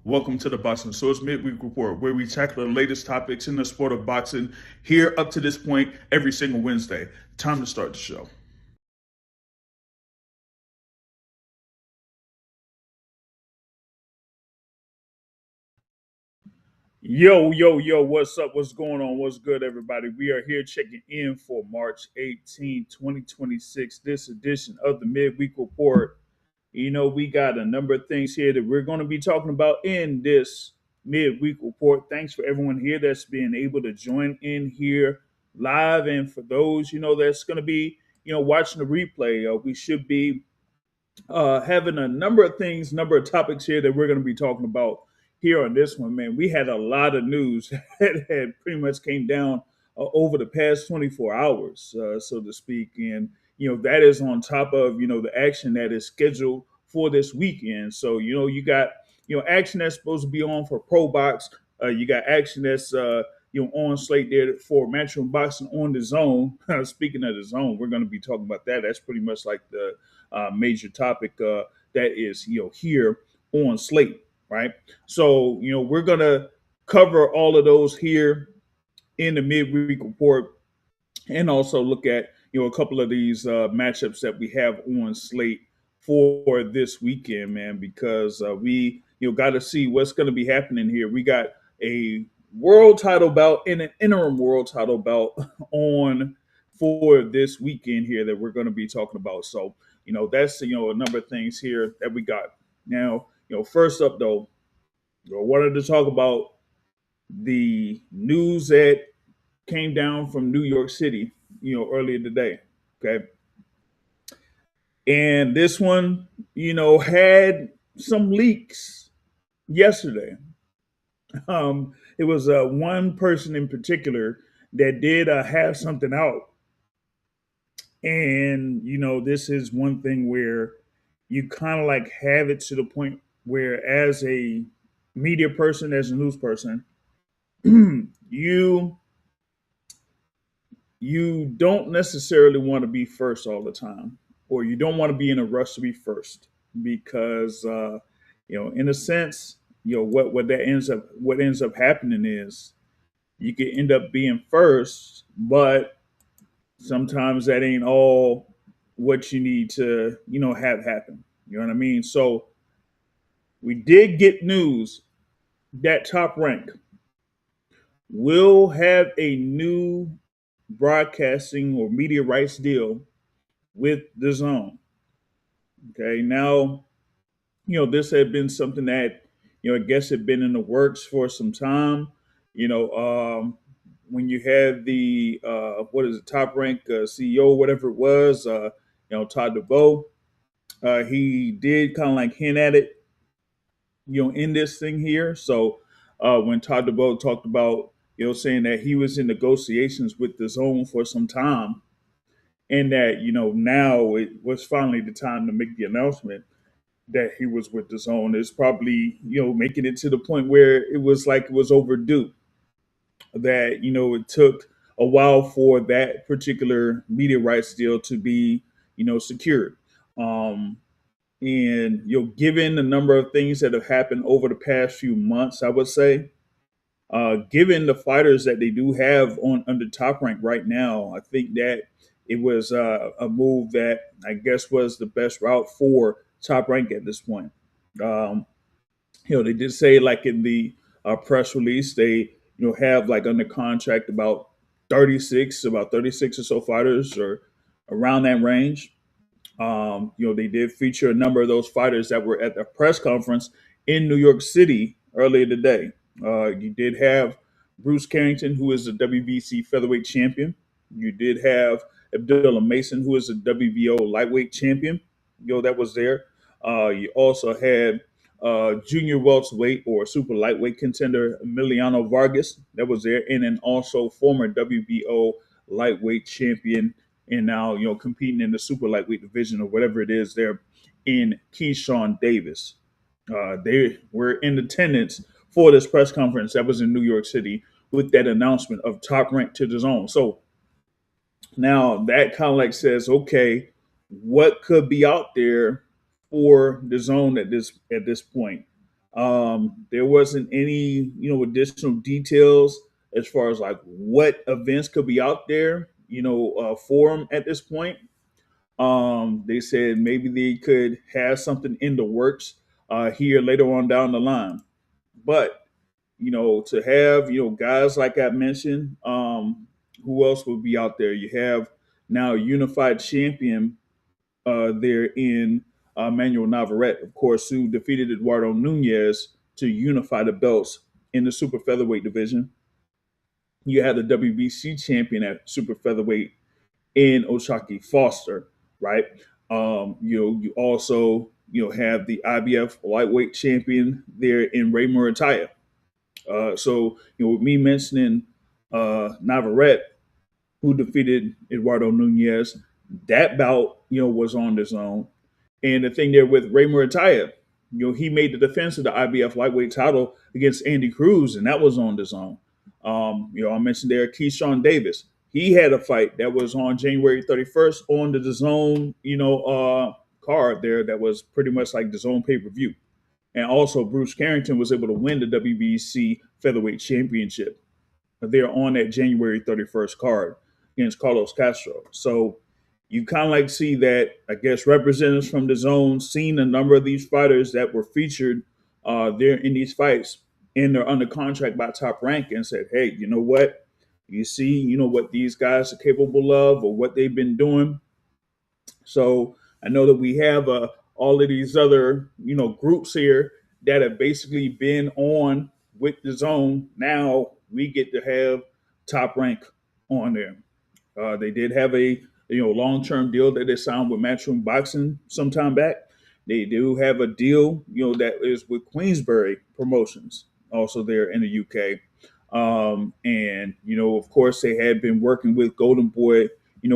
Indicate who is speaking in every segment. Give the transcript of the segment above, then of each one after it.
Speaker 1: Welcome to the Boxing Source Midweek Report, where we tackle the latest topics in the sport of boxing here up to this point every single Wednesday. Time to start the show. Yo, what's up? What's going on? What's good, everybody? We are here checking in for March 18, 2026, this edition of the Midweek Report. We got a number of things here that we're going to be talking about in this midweek report. Thanks for everyone here that's been able to join in here live. And for those, that's going to be, watching the replay, we should be having a number of things, number of topics here that we're going to be talking about here on this one, man. We had a lot of news that had pretty much came down over the past 24 hours, so to speak. And, that is on top of, the action that is scheduled for this weekend. So, you got, action that's supposed to be on for Pro Box. You got action that's, on slate there for Matchroom Boxing on the Zone. Speaking of the Zone, we're going to be talking about that. That's pretty much like the major topic that is here on slate, right? So we're gonna cover all of those here in the midweek report, and also look at a couple of these matchups that we have on slate for this weekend, man, because we got to see what's going to be happening here. We got a world title bout and an interim world title bout on for this weekend here that we're going to be talking about. So that's a number of things here that we got. Now, first up though, I wanted to talk about the news that came down from New York City, earlier today. Okay. And this one, had some leaks yesterday. It was one person in particular that did have something out. And, this is one thing where you kind of like have it to the point where, as a media person, as a news person, you don't necessarily want to be first all the time, or you don't want to be in a rush to be first, because in a sense, what ends up happening is you can end up being first, but sometimes that ain't all what you need to have happen. You know what I mean? So we did get news that Top Rank will have a new broadcasting or media rights deal with Dazn. Okay, now this had been something that I guess had been in the works for some time. When you had the what is it, Top Rank CEO, whatever it was, Todd DeVoe, he did kind of like hint at it, in this thing here. So when Todd DeVoe talked about, saying that he was in negotiations with the Zone for some time, and that now it was finally the time to make the announcement that he was with the Zone, is probably making it to the point where it was like it was overdue. That it took a while for that particular media rights deal to be secured. Um, and given the number of things that have happened over the past few months, I would say, given the fighters that they do have on under Top Rank right now, I think that it was a move that I guess was the best route for Top Rank at this point. Um, they did say, like in the press release, they have like under contract about 36 or so fighters, or around that range. They did feature a number of those fighters that were at the press conference in New York City earlier today. You did have Bruce Carrington, who is a WBC featherweight champion. You did have Abdullah Mason, who is a WBO lightweight champion. That was there. You also had junior welterweight or super lightweight contender Emiliano Vargas, that was there, and then also former WBO lightweight champion, and now competing in the super lightweight division or whatever it is there, in Keyshawn Davis. They were in attendance for this press conference that was in New York City with that announcement of Top Rank to the Zone. So now that kind of like says, okay, what could be out there for the Zone at this point? There wasn't any, additional details as far as like what events could be out there, for him at this point. They said maybe they could have something in the works here later on down the line. But to have guys like I mentioned, who else will be out there? You have now a unified champion there in Manuel Navarrete, of course, who defeated Eduardo Nunez to unify the belts in the super featherweight division. You had the WBC champion at super featherweight in Oshaki Foster, right? You also have the IBF lightweight champion there in Ray Murataya. So with me mentioning Navarrete, who defeated Eduardo Nunez, that bout was on the zone. And the thing there with Ray Murataya, he made the defense of the IBF lightweight title against Andy Cruz, and that was on the zone. I mentioned there Keyshawn Davis. He had a fight that was on January 31st on the DAZN, card there that was pretty much like the DAZN pay-per-view. And also Bruce Carrington was able to win the WBC featherweight championship there on that January 31st card against Carlos Castro. So you kind of like see that, I guess, representatives from the zone seen a number of these fighters that were featured there in these fights, and they're under contract by Top Rank, and said, hey, you know what? You see, what these guys are capable of or what they've been doing. So I know that we have all of these other, groups here that have basically been on with the zone. Now we get to have Top Rank on there. They did have a long-term deal that they signed with Matchroom Boxing some time back. They do have a deal that is with Queensberry Promotions, also there in the UK. And of course, they had been working with Golden Boy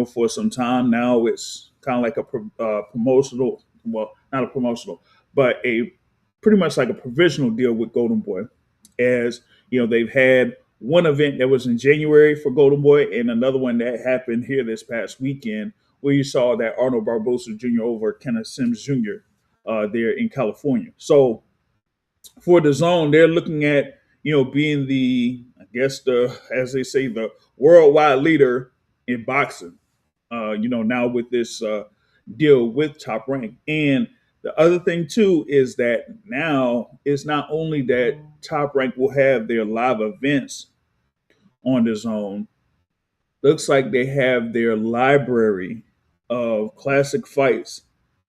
Speaker 1: for some time now. It's kind of like a promotional, well, not a promotional, but a pretty much like a provisional deal with Golden Boy, as they've had one event that was in January for Golden Boy and another one that happened here this past weekend where you saw that Arnold Barbosa Jr. over Kenneth Sims Jr. There in California. So for the zone, they're looking at, being the, I guess, as they say, the worldwide leader in boxing, now with this deal with Top Rank. And the other thing, too, is that now it's not only that Top Rank will have their live events on the zone, looks like they have their library of classic fights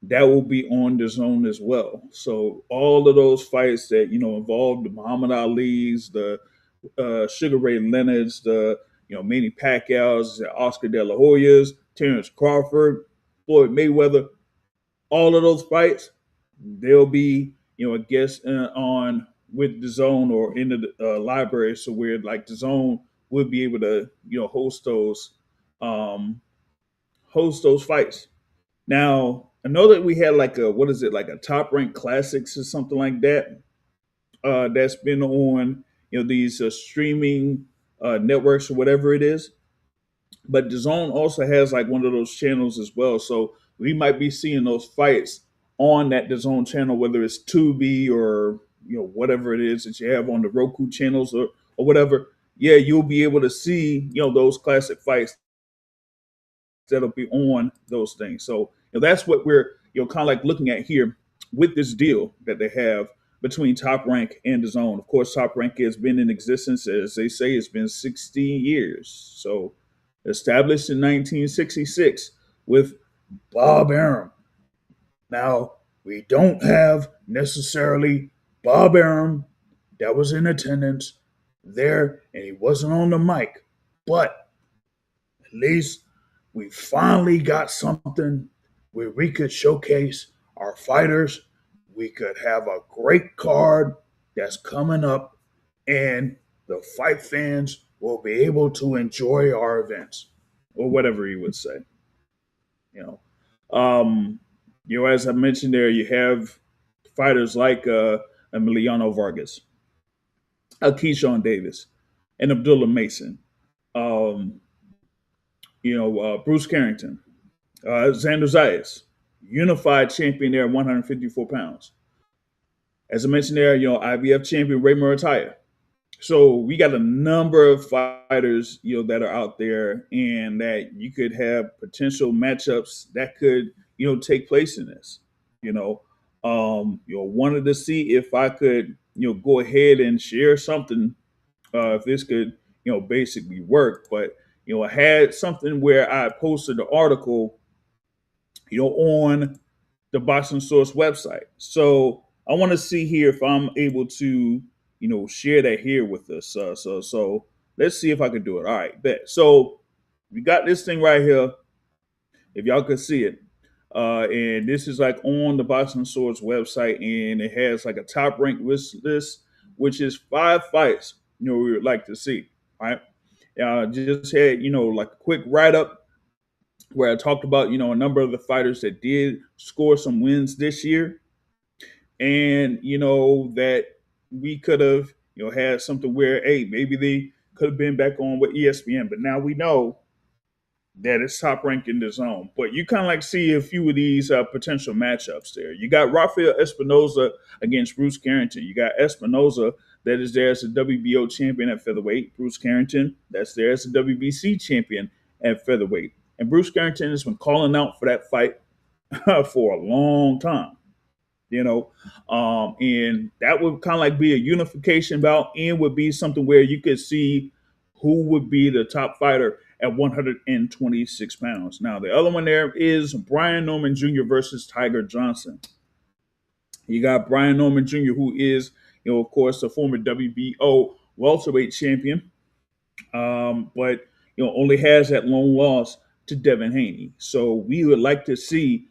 Speaker 1: that will be on the zone as well. So all of those fights that involved the Muhammad Ali's, the Sugar Ray Leonard's, the Manny Pacquiao's, the Oscar De La Hoya's, Terrence Crawford, Floyd Mayweather, all of those fights, they'll be I guess on with the zone or in the library, so where like the zone would be able to um, host those fights. Now, I know that we had like a Top Rank Classics or something like that that's been on these streaming networks or whatever it is. But the Zone also has like one of those channels as well, so we might be seeing those fights on that the Zone channel, whether it's Tubi or whatever it is that you have on the Roku channels or whatever. Yeah, you'll be able to see those classic fights that'll be on those things. So that's what we're kind of like looking at here with this deal that they have between Top Rank and the Zone. Of course, Top Rank has been in existence, as they say, it's been 16 years. So established in 1966 with Bob Arum. Now, we don't have necessarily Bob Arum that was in attendance there, and he wasn't on the mic, but at least we finally got something where we could showcase our fighters. We could have a great card that's coming up, and the fight fans will be able to enjoy our events, or whatever you would say. As I mentioned there, you have fighters like Emiliano Vargas, Keyshawn Davis, and Abdullah Mason. Um, Bruce Carrington, Xander Zayas, unified champion there at 154 pounds. As I mentioned there, IBF champion Ray Murataya. So we got a number of fighters, that are out there and that you could have potential matchups that could, take place in this. Wanted to see if I could, go ahead and share something, if this could, basically work. But I had something where I posted the article, on the Boxing Source website. So I want to see here if I'm able to, share that here with us. So let's see if I can do it. All right, bet. So we got this thing right here. If y'all could see it, and this is like on the Boxing Source website, and it has like a top ranked list, which is 5 fights. We would like to see. All right. Just had like a quick write up where I talked about, a number of the fighters that did score some wins this year. And, that we could have, had something where, hey, maybe they could have been back on with ESPN. But now we know that it's top ranked in the zone. But you kind of like see a few of these potential matchups there. You got Rafael Espinoza against Bruce Carrington. You got Espinoza that is there as a WBO champion at featherweight. Bruce Carrington, that's there as a WBC champion at featherweight. And Bruce Carrington has been calling out for that fight for a long time, and that would kind of like be a unification bout and would be something where you could see who would be the top fighter at 126 pounds. Now, the other one there is Brian Norman Jr. versus Tiger Johnson. You got Brian Norman Jr., who is, of course, a former WBO welterweight champion, but, only has that lone loss to Devin Haney. So we would like to see,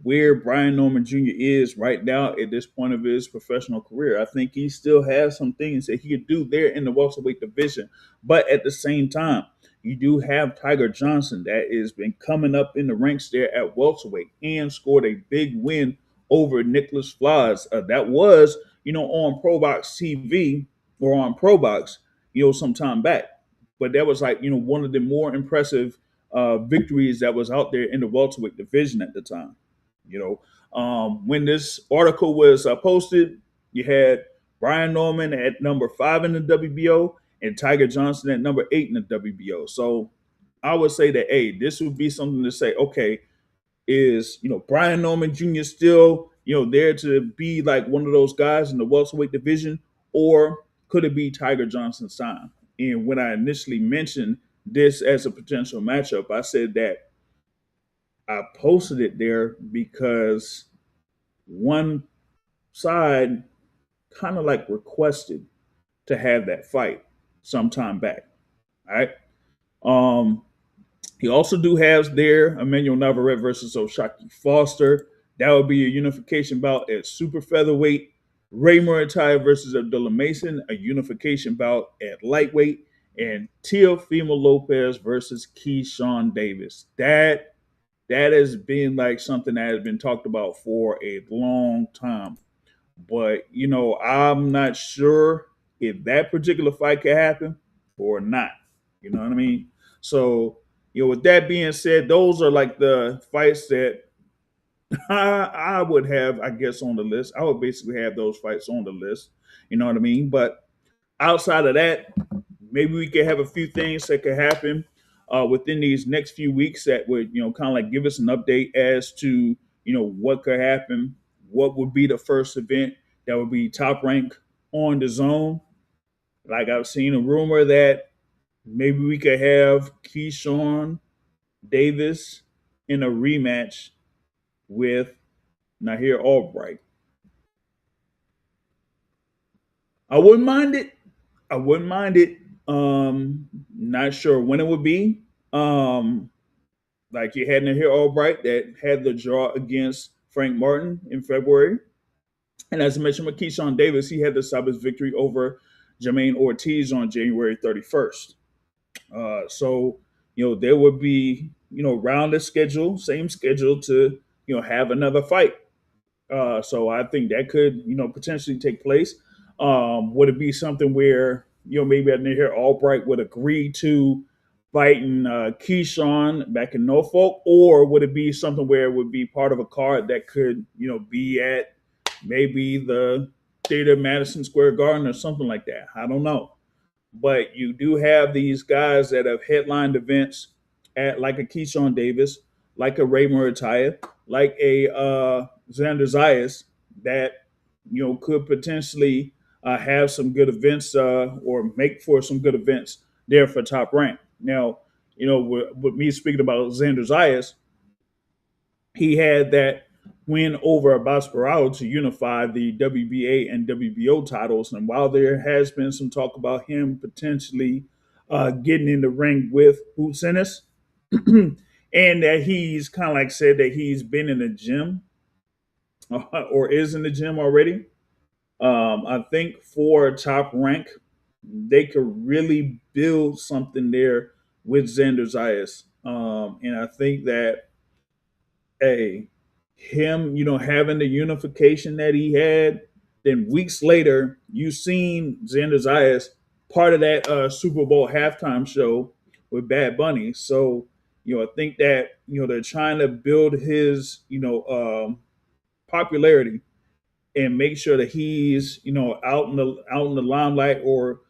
Speaker 1: where Brian Norman Jr. is right now at this point of his professional career. I think he still has some things that he could do there in the welterweight division. But at the same time, you do have Tiger Johnson that has been coming up in the ranks there at welterweight and scored a big win over Nicholas Flores. That was, on ProBox TV or on ProBox, some time back. But that was like, one of the more impressive victories that was out there in the welterweight division at the time. When this article was posted, you had Brian Norman at number 5 in the WBO and Tiger Johnson at number 8 in the WBO. So I would say that, hey, this would be something to say, okay, is, Brian Norman Jr. still, there to be like one of those guys in the welterweight division, or could it be Tiger Johnson's time? And when I initially mentioned this as a potential matchup, I said that I posted it there because one side kind of like requested to have that fight some time back. All right. He also do have there Emmanuel Navarrete versus O'Shaquie Foster. That would be a unification bout at super featherweight. Ray Murataya versus Abdullah Mason, a unification bout at lightweight. And Teofimo Lopez versus Keyshawn Davis. That has been like something that has been talked about for a long time. But, I'm not sure if that particular fight could happen or not. You know what I mean? So, with that being said, those are like the fights that I would have, I guess, on the list. I would basically have those fights on the list. You know what I mean? But outside of that, maybe we could have a few things that could happen within these next few weeks that would, kind of like give us an update as to, what could happen, what would be the first event that would be top rank on the zone. Like I've seen a rumor that maybe we could have Keyshawn Davis in a rematch with Nahir Albright. I wouldn't mind it. Not sure when it would be. Like you had Nahir Albright that had the draw against Frank Martin in February. And as I mentioned with Keyshawn Davis, he had the Sabbath victory over Jermaine Ortiz on January 31st. So, there would be, round the schedule, same schedule to, have another fight. So I think that could, potentially take place. Would it be something where, maybe Nahir Albright would agree to fighting Keyshawn back in Norfolk, or would it be something where it would be part of a card that could, be at maybe the Theater, Madison Square Garden, or something like that. I don't know. But you do have these guys that have headlined events at like a Keyshawn Davis, like a Ray Murataya, like a Xander Zayas that could potentially have some good events or make for some good events there for Top Rank. Now, with me speaking about Xander Zayas, he had that win over Abasparao to unify the WBA and WBO titles. And while there has been some talk about him potentially getting in the ring with Hutsenis, and that he's kind of like said that he's been in the gym or is in the gym already, I think for Top Rank, they could really build something there with Xander Zayas. And I think that a him, having the unification that he had, then weeks later, you seen Xander Zayas part of that Super Bowl halftime show with Bad Bunny. So, I think that they're trying to build his popularity and make sure that he's out in the limelight, or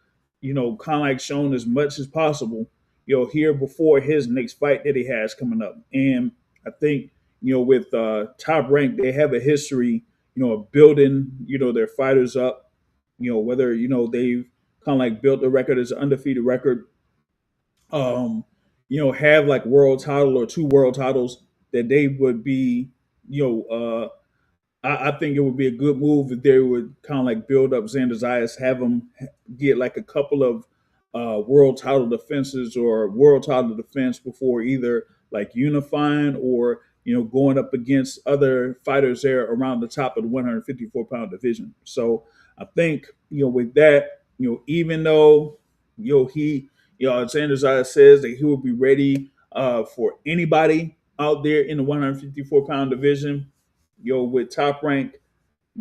Speaker 1: kind of like shown as much as possible here before his next fight that he has coming up. And I think with Top Rank, they have a history of building their fighters up, whether they've kind of like built a record as an undefeated record, um have like world title or two world titles, that they would be you know I think it would be a good move if they would kind of like build up Xander Zayas, have him get like a couple of world title defenses or world title defense before either like unifying or going up against other fighters there around the top of the 154-pound division. So I think with that, even though he Xander Zayas says that he will be ready for anybody out there in the 154-pound division, with Top Rank,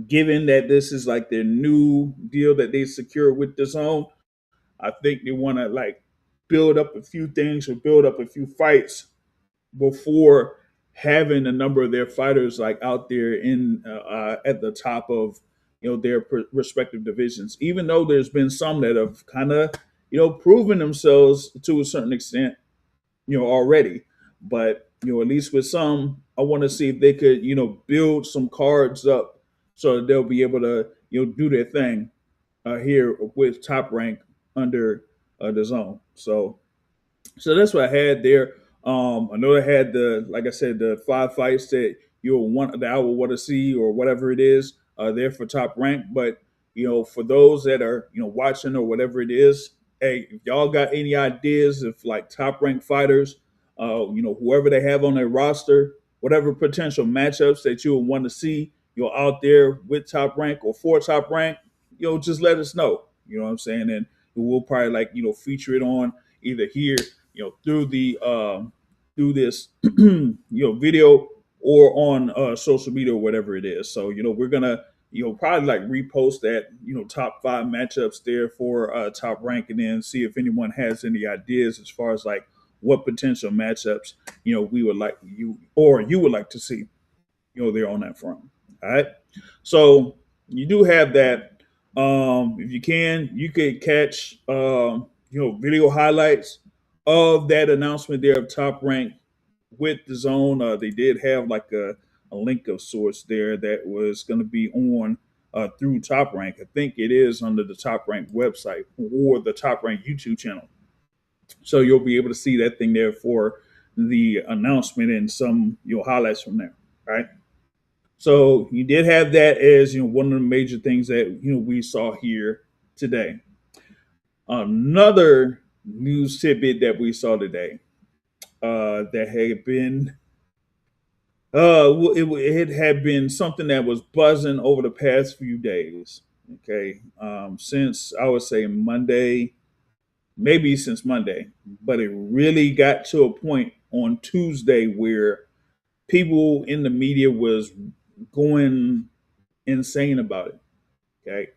Speaker 1: given that this is like their new deal that they secured with Dazn, I think they want to like build up a few things or build up a few fights before having a number of their fighters like out there in at the top of their respective divisions. Even though there's been some that have kind of proven themselves to a certain extent already. But at least with some, I want to see if they could build some cards up so that they'll be able to do their thing here with Top Rank under Dazn. So that's what I had there. I know I had like I said, the 5 fights that that I would want to see or whatever it is there for Top Rank. But for those that are watching or whatever it is, hey, if y'all got any ideas of like Top Rank fighters, whoever they have on their roster, whatever potential matchups that you would want to see, out there with Top Rank or for Top Rank, just let us know. You know what I'm saying? And we'll probably like feature it on either here, through the through this video or on social media or whatever it is. So we're gonna probably like repost that top 5 matchups there for Top Rank, and then see if anyone has any ideas as far as like what potential matchups we would like you would like to see there on that front. All right, so you do have that. If you can, you could catch video highlights of that announcement there of Top Rank with Dazn. They did have like a link of sorts there that was going to be on through Top Rank. I think it is under the Top Rank website or the Top Rank YouTube channel. So you'll be able to see that thing there for the announcement and some highlights from there. Right. So you did have that as one of the major things that we saw here today. Another news tidbit that we saw today that had been it had been something that was buzzing over the past few days. Okay, since I would say Monday, maybe since Monday, but it really got to a point on Tuesday where people in the media was going insane about it. Okay.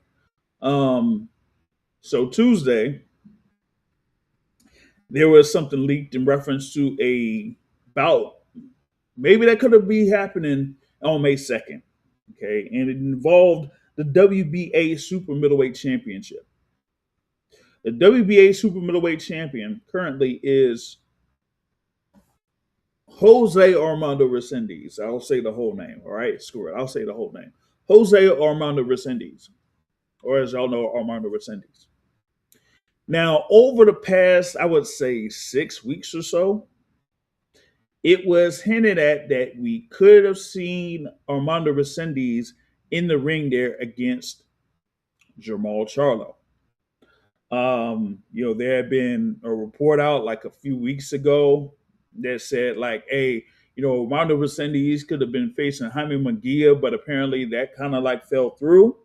Speaker 1: So Tuesday, there was something leaked in reference to a bout. Maybe that could have been happening on May 2nd. Okay. And it involved the WBA Super Middleweight Championship. The WBA Super Middleweight Champion currently is Jose Armando Resendiz. I'll say the whole name. All right, screw it. I'll say the whole name. Jose Armando Resendiz, or as y'all know, Armando Resendiz. Now, over the past, I would say 6 weeks or so, it was hinted at that we could have seen Armando Resendiz in the ring there against Jermall Charlo. There had been a report out like a few weeks ago that said, like, hey, Armando Resendiz could have been facing Jaime Munguia, but apparently that kind of like fell through.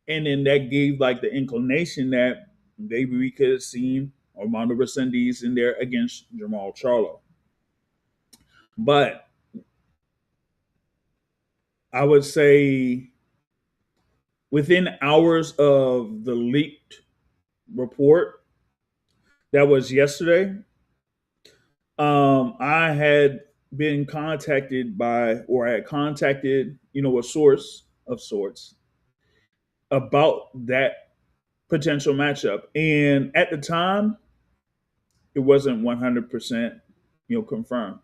Speaker 1: And then that gave like the inclination that maybe we could have seen Armando Resendiz in there against Jermall Charlo. But I would say within hours of the leaked report that was yesterday, I had been contacted by, or I had contacted, a source of sorts about that potential matchup. And at the time, it wasn't 100%, confirmed.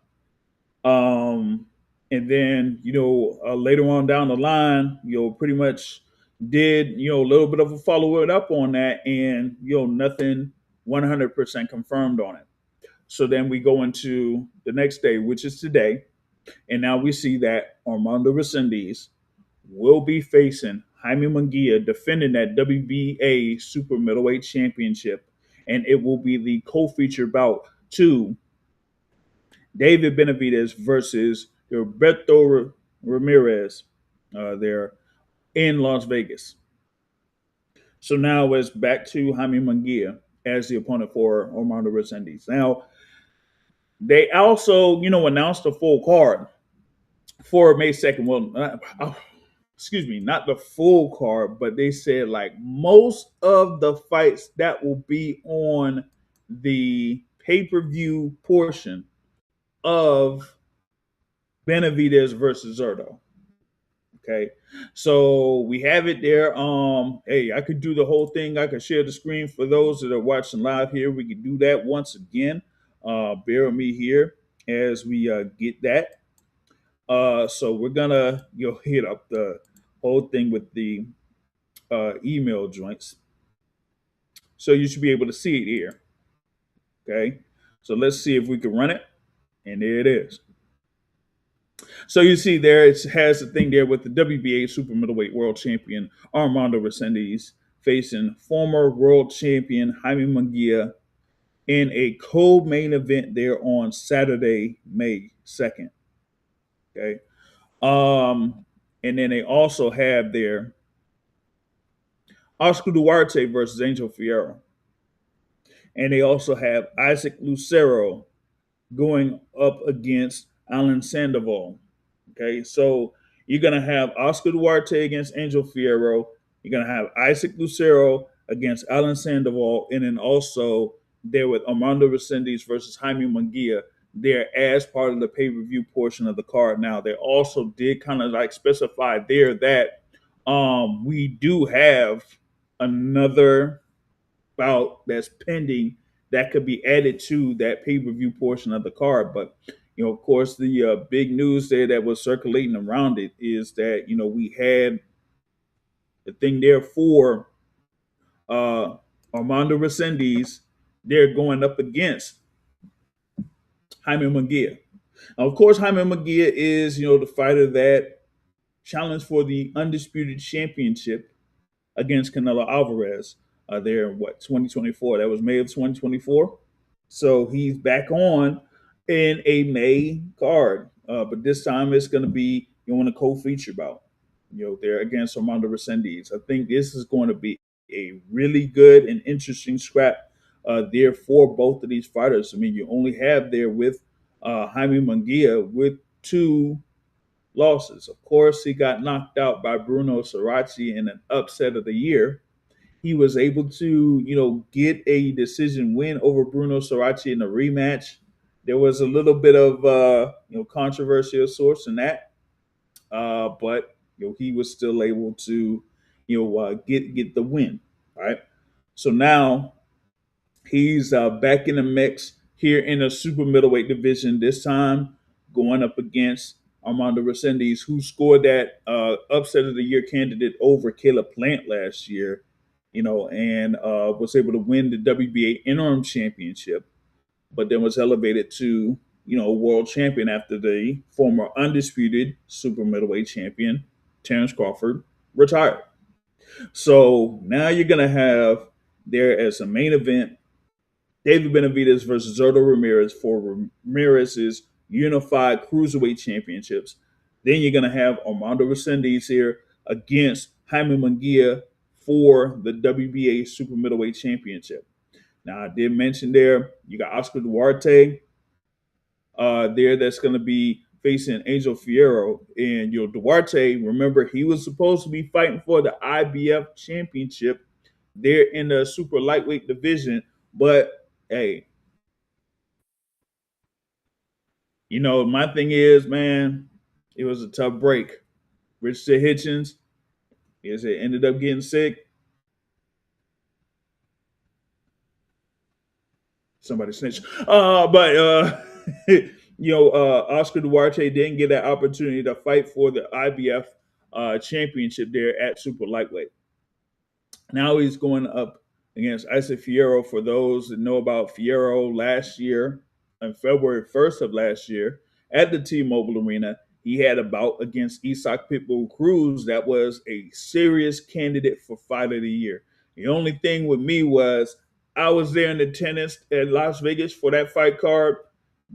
Speaker 1: And then, later on down the line, pretty much did, a little bit of a follow up on that, and, nothing 100% confirmed on it. So then we go into the next day, which is today. And now we see that Armando Resendiz will be facing Jaime Munguia, defending that WBA Super Middleweight Championship. And it will be the co-feature bout to David Benavidez versus Roberto Ramirez there in Las Vegas. So now it's back to Jaime Munguia as the opponent for Armando Resendiz. Now, they also, announced a full card for May 2nd. Well, excuse me, not the full card, but they said like most of the fights that will be on the pay-per-view portion of Benavidez versus Zurdo. Okay, so we have it there. Hey, I could do the whole thing. I could share the screen for those that are watching live here. We could do that once again. Bear with me here as we get that. So we're gonna hit up the whole thing with the email joints. So you should be able to see it here. Okay, so let's see if we can run it, and there it is. So you see there, it has the thing there with the WBA Super Middleweight World Champion Armando Resendiz facing former world champion Jaime Munguia in a co-main event there on Saturday, May 2nd. Okay. And then they also have there Oscar Duarte versus Angel Fierro. And they also have Isaac Lucero going up against Alan Sandoval. Okay, so you're going to have Oscar Duarte against Angel Fierro. You're going to have Isaac Lucero against Alan Sandoval. And then also there with Armando Resendiz versus Jaime Munguia there as part of the pay-per-view portion of the card. Now, they also did kind of like specify there that we do have another bout that's pending that could be added to that pay-per-view portion of the card. But, of course, the big news there that was circulating around it is that, we had the thing there for Armando Resendiz. They're going up against Jaime Munguia. Now, of course, Jaime Munguia is, the fighter that challenged for the undisputed championship against Canelo Alvarez there in 2024. That was May of 2024. So he's back on in a May card. But this time it's going to be in a co-feature bout, there against Armando Resendiz. I think this is going to be a really good and interesting scrap there for both of these fighters. I mean, you only have there with Jaime Munguia with 2 losses. Of course, he got knocked out by Bruno Sarachi in an upset of the year. He was able to, get a decision win over Bruno Sarachi in a rematch. There was a little bit of, controversy of sorts in that. But, he was still able to, get the win. Right. So now he's back in the mix here in the super middleweight division. This time going up against Armando Resendiz, who scored that upset of the year candidate over Caleb Plant last year, and was able to win the WBA interim championship, but then was elevated to, world champion after the former undisputed super middleweight champion, Terrence Crawford, retired. So now you're going to have there as a main event David Benavidez versus Zurdo Ramirez for Ramirez's unified cruiserweight championships. Then you're going to have Armando Resendiz here against Jaime Munguia for the WBA super middleweight championship. Now, I did mention there, you got Oscar Duarte there that's going to be facing Angel Fierro. And, Duarte, remember, he was supposed to be fighting for the IBF championship there in the super lightweight division. But, hey, my thing is, man, it was a tough break. Richard Hitchens, it ended up getting sick. Somebody snitched. But Oscar Duarte didn't get that opportunity to fight for the IBF championship there at super lightweight. Now he's going up against Isaac Fierro. For those that know about Fierro, last year, on February 1st of last year, at the T-Mobile Arena, he had a bout against Isaac Pitbull Cruz that was a serious candidate for Fight of the Year. The only thing with me was I was there in attendance at Las Vegas for that fight card.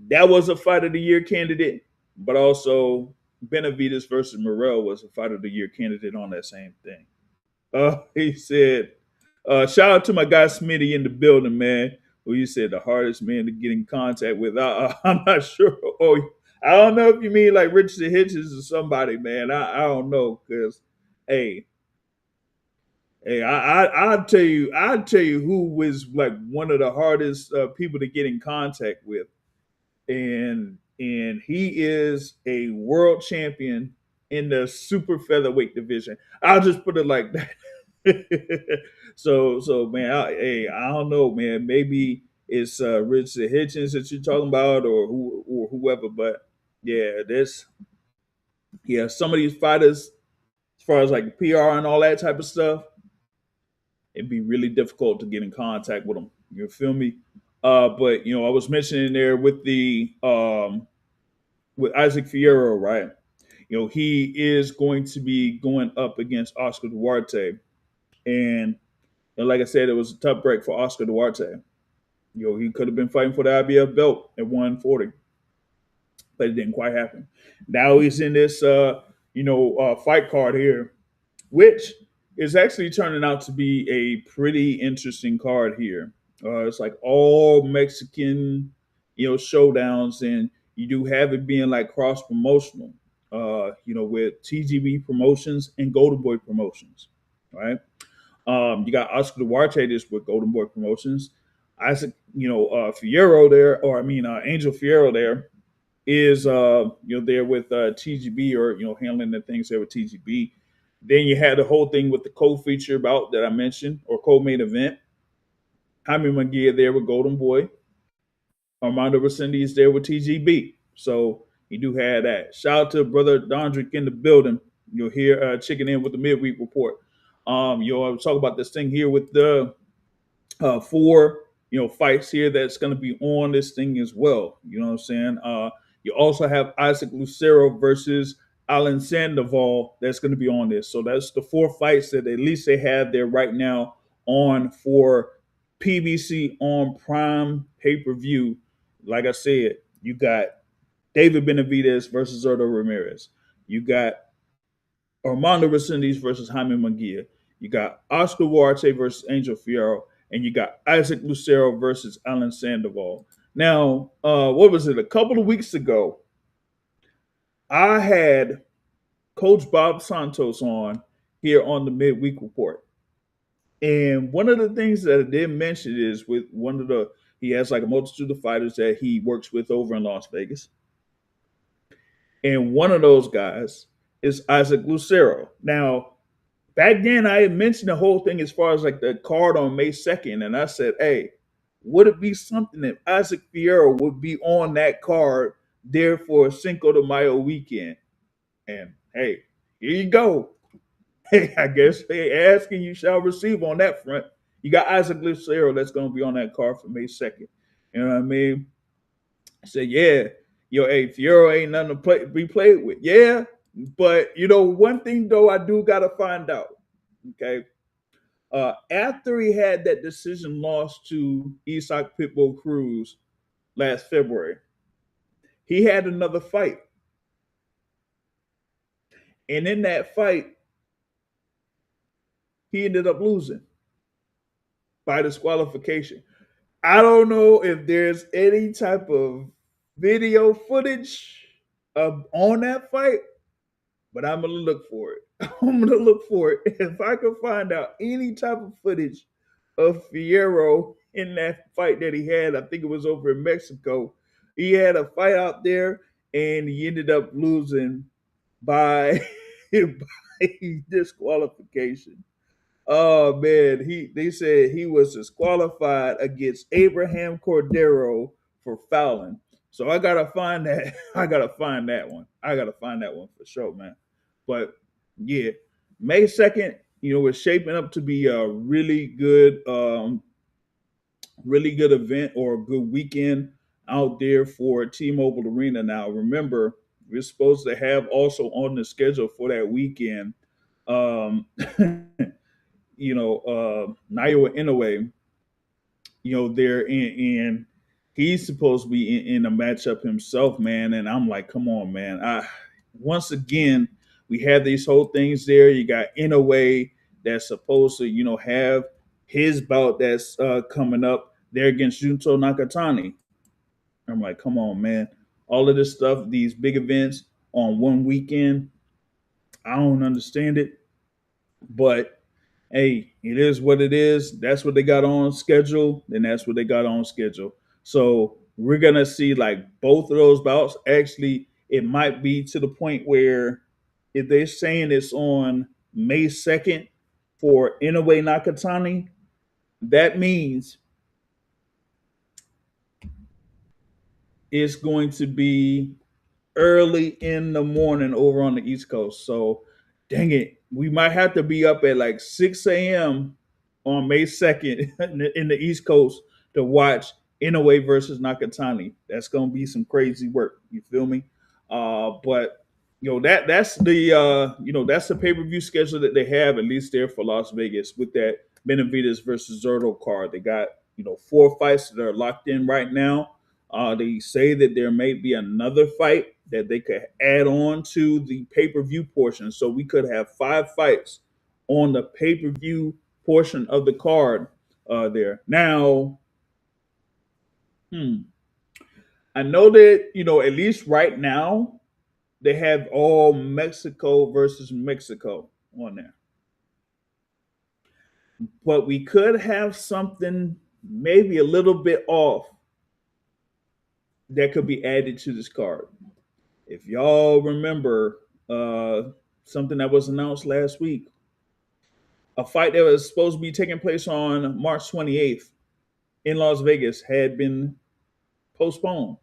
Speaker 1: That was a Fight of the Year candidate, but also Benavidez versus Morrell was a Fight of the Year candidate on that same thing. He said, shout out to my guy Smitty in the building, man. Who you said the hardest man to get in contact with. I'm not sure. Oh, I don't know if you mean like Richard Hitchens or somebody, man. I don't know, because hey, I'll tell you who was like one of the hardest people to get in contact with, and he is a world champion in the super featherweight division. I'll just put it like that. so man, I don't know, man. Maybe it's Richard Hitchens that you're talking about, or whoever. But yeah, some of these fighters, as far as like PR and all that type of stuff, it'd be really difficult to get in contact with them. You feel me? But I was mentioning there with the with Isaac Fierro, right? He is going to be going up against Oscar Duarte. And like I said, it was a tough break for Oscar Duarte. He could have been fighting for the IBF belt at 140, but it didn't quite happen. Now he's in this, fight card here, which is actually turning out to be a pretty interesting card here. It's like all Mexican, showdowns, and you do have it being like cross promotional, with TGB Promotions and Golden Boy Promotions, right? You got Oscar Duarte this with Golden Boy Promotions. Isaac, Fierro there, or Angel Fierro there is, there with TGB, or, handling the things there with TGB. Then you had the whole thing with the co-feature bout that I mentioned, or co-main event. Jaime Munguia there with Golden Boy. Armando Resendiz there with TGB. So you do have that. Shout out to brother Dondrick in the building. You'll hear checking in with the Midweek Report. I'll talk about this thing here with the 4, fights here that's going to be on this thing as well. You know what I'm saying? You also have Isaac Lucero versus Alan Sandoval that's going to be on this. So that's the 4 fights that at least they have there right now on for PBC on Prime pay-per-view. Like I said, you got David Benavidez versus Zurdo Ramirez. You got Armando Resendiz versus Jaime Munguia. You got Oscar Duarte versus Angel Fierro. And you got Isaac Lucero versus Alan Sandoval. Now, what was it? A couple of weeks ago, I had Coach Bob Santos on here on the Midweek Report. And one of the things that I did mention is with he has like a multitude of fighters that he works with over in Las Vegas. And one of those guys is Isaac Lucero. Now, back then I had mentioned the whole thing as far as like the card on May 2nd, and I said, hey, would it be something if Isaac Fierro would be on that card there for Cinco de Mayo weekend? And hey, here you go. Hey, I guess they ask and you shall receive on that front. You got Isaac Lucero that's going to be on that card for May 2nd. You know what I mean? I said, yeah, hey, Fierro ain't nothing to be played with. Yeah, but one thing though, I do got to find out. Okay. After he had that decision loss to Isaac Pitbull Cruz last February, he had another fight. And in that fight, he ended up losing by disqualification. I don't know if there's any type of video footage on that fight, but I'm gonna look for it. I'm gonna look for it. If I can find out any type of footage of Fierro in that fight that he had, I think it was over in Mexico. He had a fight out there and he ended up losing by, by disqualification. Oh man, they said he was disqualified against Abraham Cordero for fouling. So I gotta find that. I gotta find that one. I gotta find that one for sure, man. But yeah, May 2nd, it's shaping up to be a really good event or a good weekend out there for T-Mobile Arena. Now, remember, we're supposed to have also on the schedule for that weekend, Naoya Inoue, there in he's supposed to be in a matchup himself, man. And I'm like, come on, man. Once again, we have these whole things there. You got Inoue that's supposed to, have his bout that's coming up there against Junto Nakatani. I'm like, come on, man. All of this stuff, these big events on one weekend, I don't understand it. But hey, it is what it is. That's what they got on schedule, then that's what they got on schedule. So we're gonna see like both of those bouts. Actually, it might be to the point where if they're saying it's on May 2nd for Inoue Nakatani, that means it's going to be early in the morning over on the East Coast. So dang it, we might have to be up at like 6 a.m. on May 2nd in the East Coast to watch Inoue versus Nakatani. That's gonna be some crazy work. You feel me? But that's the pay-per-view schedule that they have, at least there for Las Vegas, with that Benavidez versus Zurdo card. They got 4 fights that are locked in right now. They say that there may be another fight that they could add on to the pay-per-view portion. So we could have 5 fights on the pay-per-view portion of the card there. Now, I know that, at least right now, they have all Mexico versus Mexico on there. But we could have something maybe a little bit off that could be added to this card. If y'all remember something that was announced last week, a fight that was supposed to be taking place on March 28th in Las Vegas had been postponed.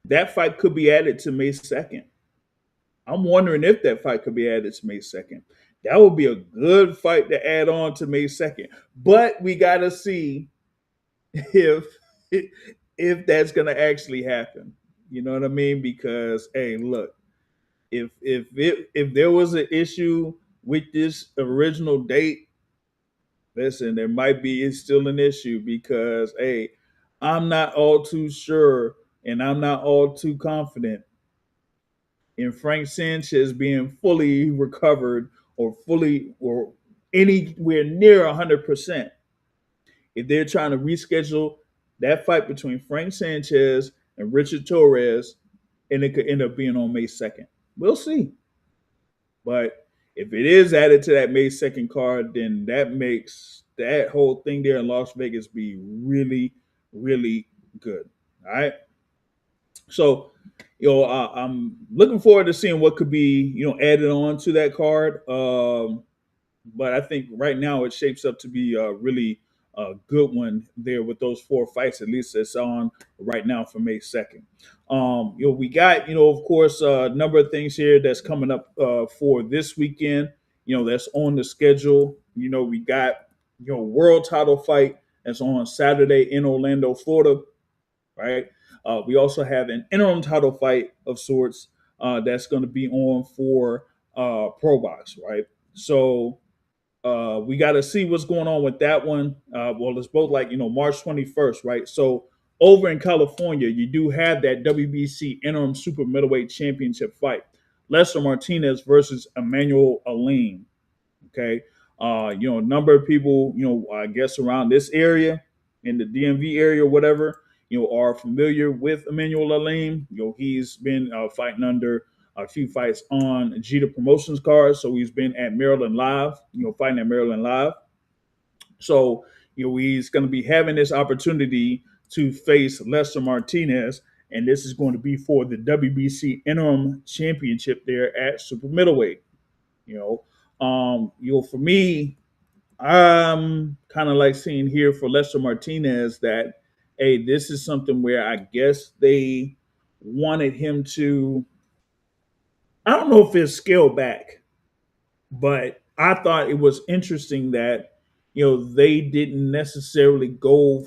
Speaker 1: That fight could be added to May 2nd. I'm wondering if that fight could be added to May 2nd. That would be a good fight to add on to May 2nd. But we got to see if that's going to actually happen. You know what I mean? Because, hey, look, if there was an issue with this original date, listen, there might be it's still an issue because, hey, I'm not all too sure and I'm not all too confident in Frank Sanchez being fully recovered or anywhere near 100%. If they're trying to reschedule that fight between Frank Sanchez and Richard Torres, and it could end up being on May 2nd. We'll see. But if it is added to that May 2nd card, then that makes that whole thing there in Las Vegas be really, really good. All right. So I'm looking forward to seeing what could be added on to that card. But I think right now it shapes up to be a really good one there with those four fights. At least it's on right now for May 2nd. We got of course a number of things here that's coming up for this weekend. That's on the schedule. We got world title fight that's on Saturday in Orlando, Florida. Right. We also have an interim title fight of sorts that's going to be on for Pro Box. Right. So we got to see what's going on with that one. Well, it's both like March 21st, right? So over in California, you do have that WBC interim super middleweight championship fight, Lester Martinez versus Immanuwel Aleem. Okay, a number of people, I guess around this area, in the DMV area, or whatever, are familiar with Immanuwel Aleem. He's been fighting under a few fights on Jeter Promotions cards, so he's been at Maryland Live, fighting at Maryland Live. So, he's going to be having this opportunity to face Lester Martinez, and this is going to be for the WBC interim championship there at super middleweight. For me, I'm kind of like seeing here for Lester Martinez that, hey, this is something where I guess they wanted him to. I don't know if it's scaled back, but I thought it was interesting that they didn't necessarily go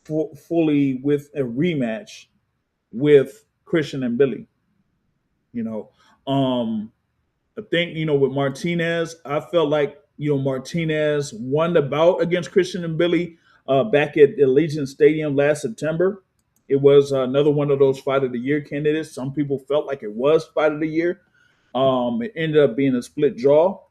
Speaker 1: fully with a rematch with Christian and Billy. You know, um, I think with Martinez, I felt like Martinez won the bout against Christian and Billy back at Allegiant Stadium last September. It was another one of those Fight of the Year candidates. Some people felt like it was Fight of the Year. It ended up being a split draw.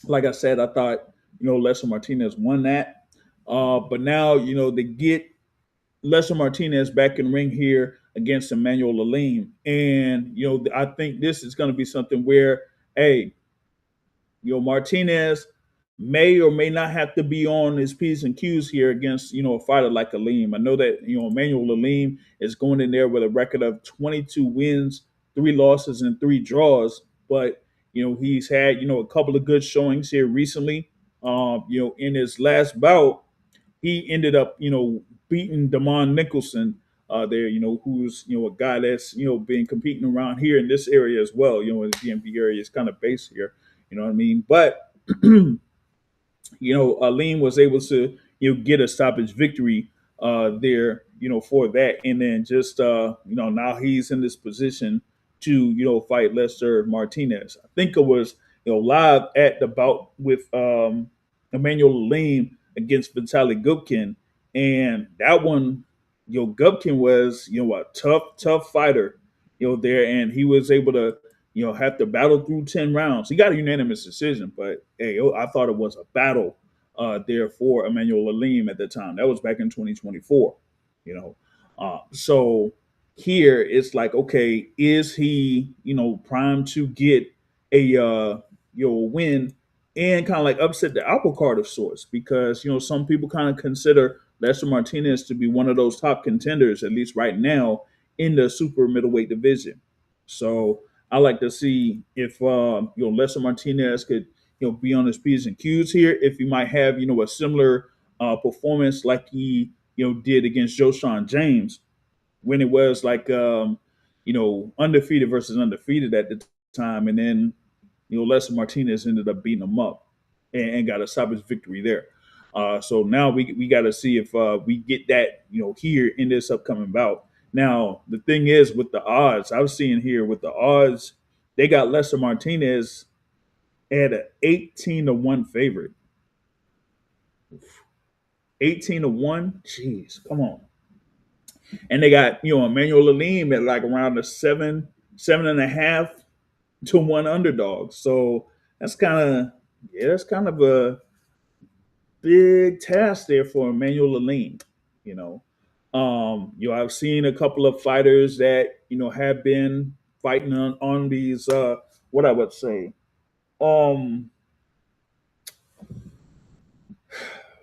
Speaker 1: Like I said, I thought Lester Martinez won that, but now they get Lester Martinez back in the ring here against Immanuwel Aleem. And, I think this is going to be something where, hey, Martinez may or may not have to be on his P's and Q's here against, a fighter like Aleem. I know that, Immanuwel Aleem is going in there with a record of 22 wins, 3 losses, and 3 draws. But, he's had, a couple of good showings here recently. In his last bout, he ended up, beating Damon Nicholson there, who's, a guy that's, been competing around here in this area as well, in the DMV area is kind of based here, you know what I mean? But, Aleem was able to, get a stoppage victory there, for that. And then just, now he's in this position to, fight Lester Martinez. I think it was, live at the bout with Immanuwel Aleem against Vitaly Gubkin. And that one, Gubkin was, a tough fighter, there. And he was able to, have to battle through 10 rounds. He got a unanimous decision, but hey, I thought it was a battle there for Immanuwel Aleem at the time. That was back in 2024, you know. So here it's like, okay, is he, primed to get a, win and kind of like upset the apple cart of sorts? Because, some people kind of consider Lester Martinez to be one of those top contenders, at least right now, in the super middleweight division. So I like to see if Lester Martinez could be on his P's and Q's here. If he might have a similar performance like he did against Joe Sean James when it was like undefeated versus undefeated at the time, and then Lester Martinez ended up beating him up and got a stoppage victory there. So now we got to see if we get that here in this upcoming bout. Now the thing is with the odds, I was seeing here with the odds, they got Lester Martinez at an 18-1 favorite. 18-1, jeez, come on. And they got Immanuwel Aleem at like around a 7.5 to 1 underdog. So that's kind of a big task there for Immanuwel Aleem. I've seen a couple of fighters that have been fighting on these what I would say um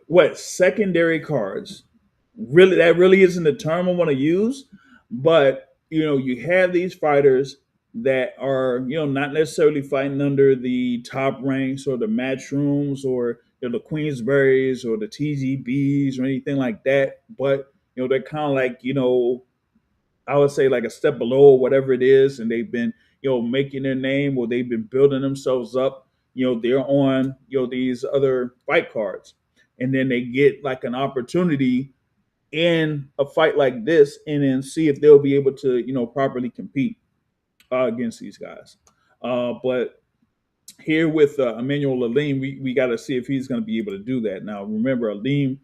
Speaker 1: what secondary cards. Really, that really isn't the term I want to use, but you have these fighters that are, not necessarily fighting under the top ranks or the matchrooms or the Queensberries or the TGBs or anything like that, but they're kind of like, I would say like a step below whatever it is, and they've been, making their name, or they've been building themselves up. They're on, these other fight cards, and then they get like an opportunity in a fight like this, and then see if they'll be able to, properly compete against these guys. But here with Immanuwel Aleem, we got to see if he's going to be able to do that. Now, remember, Aleem,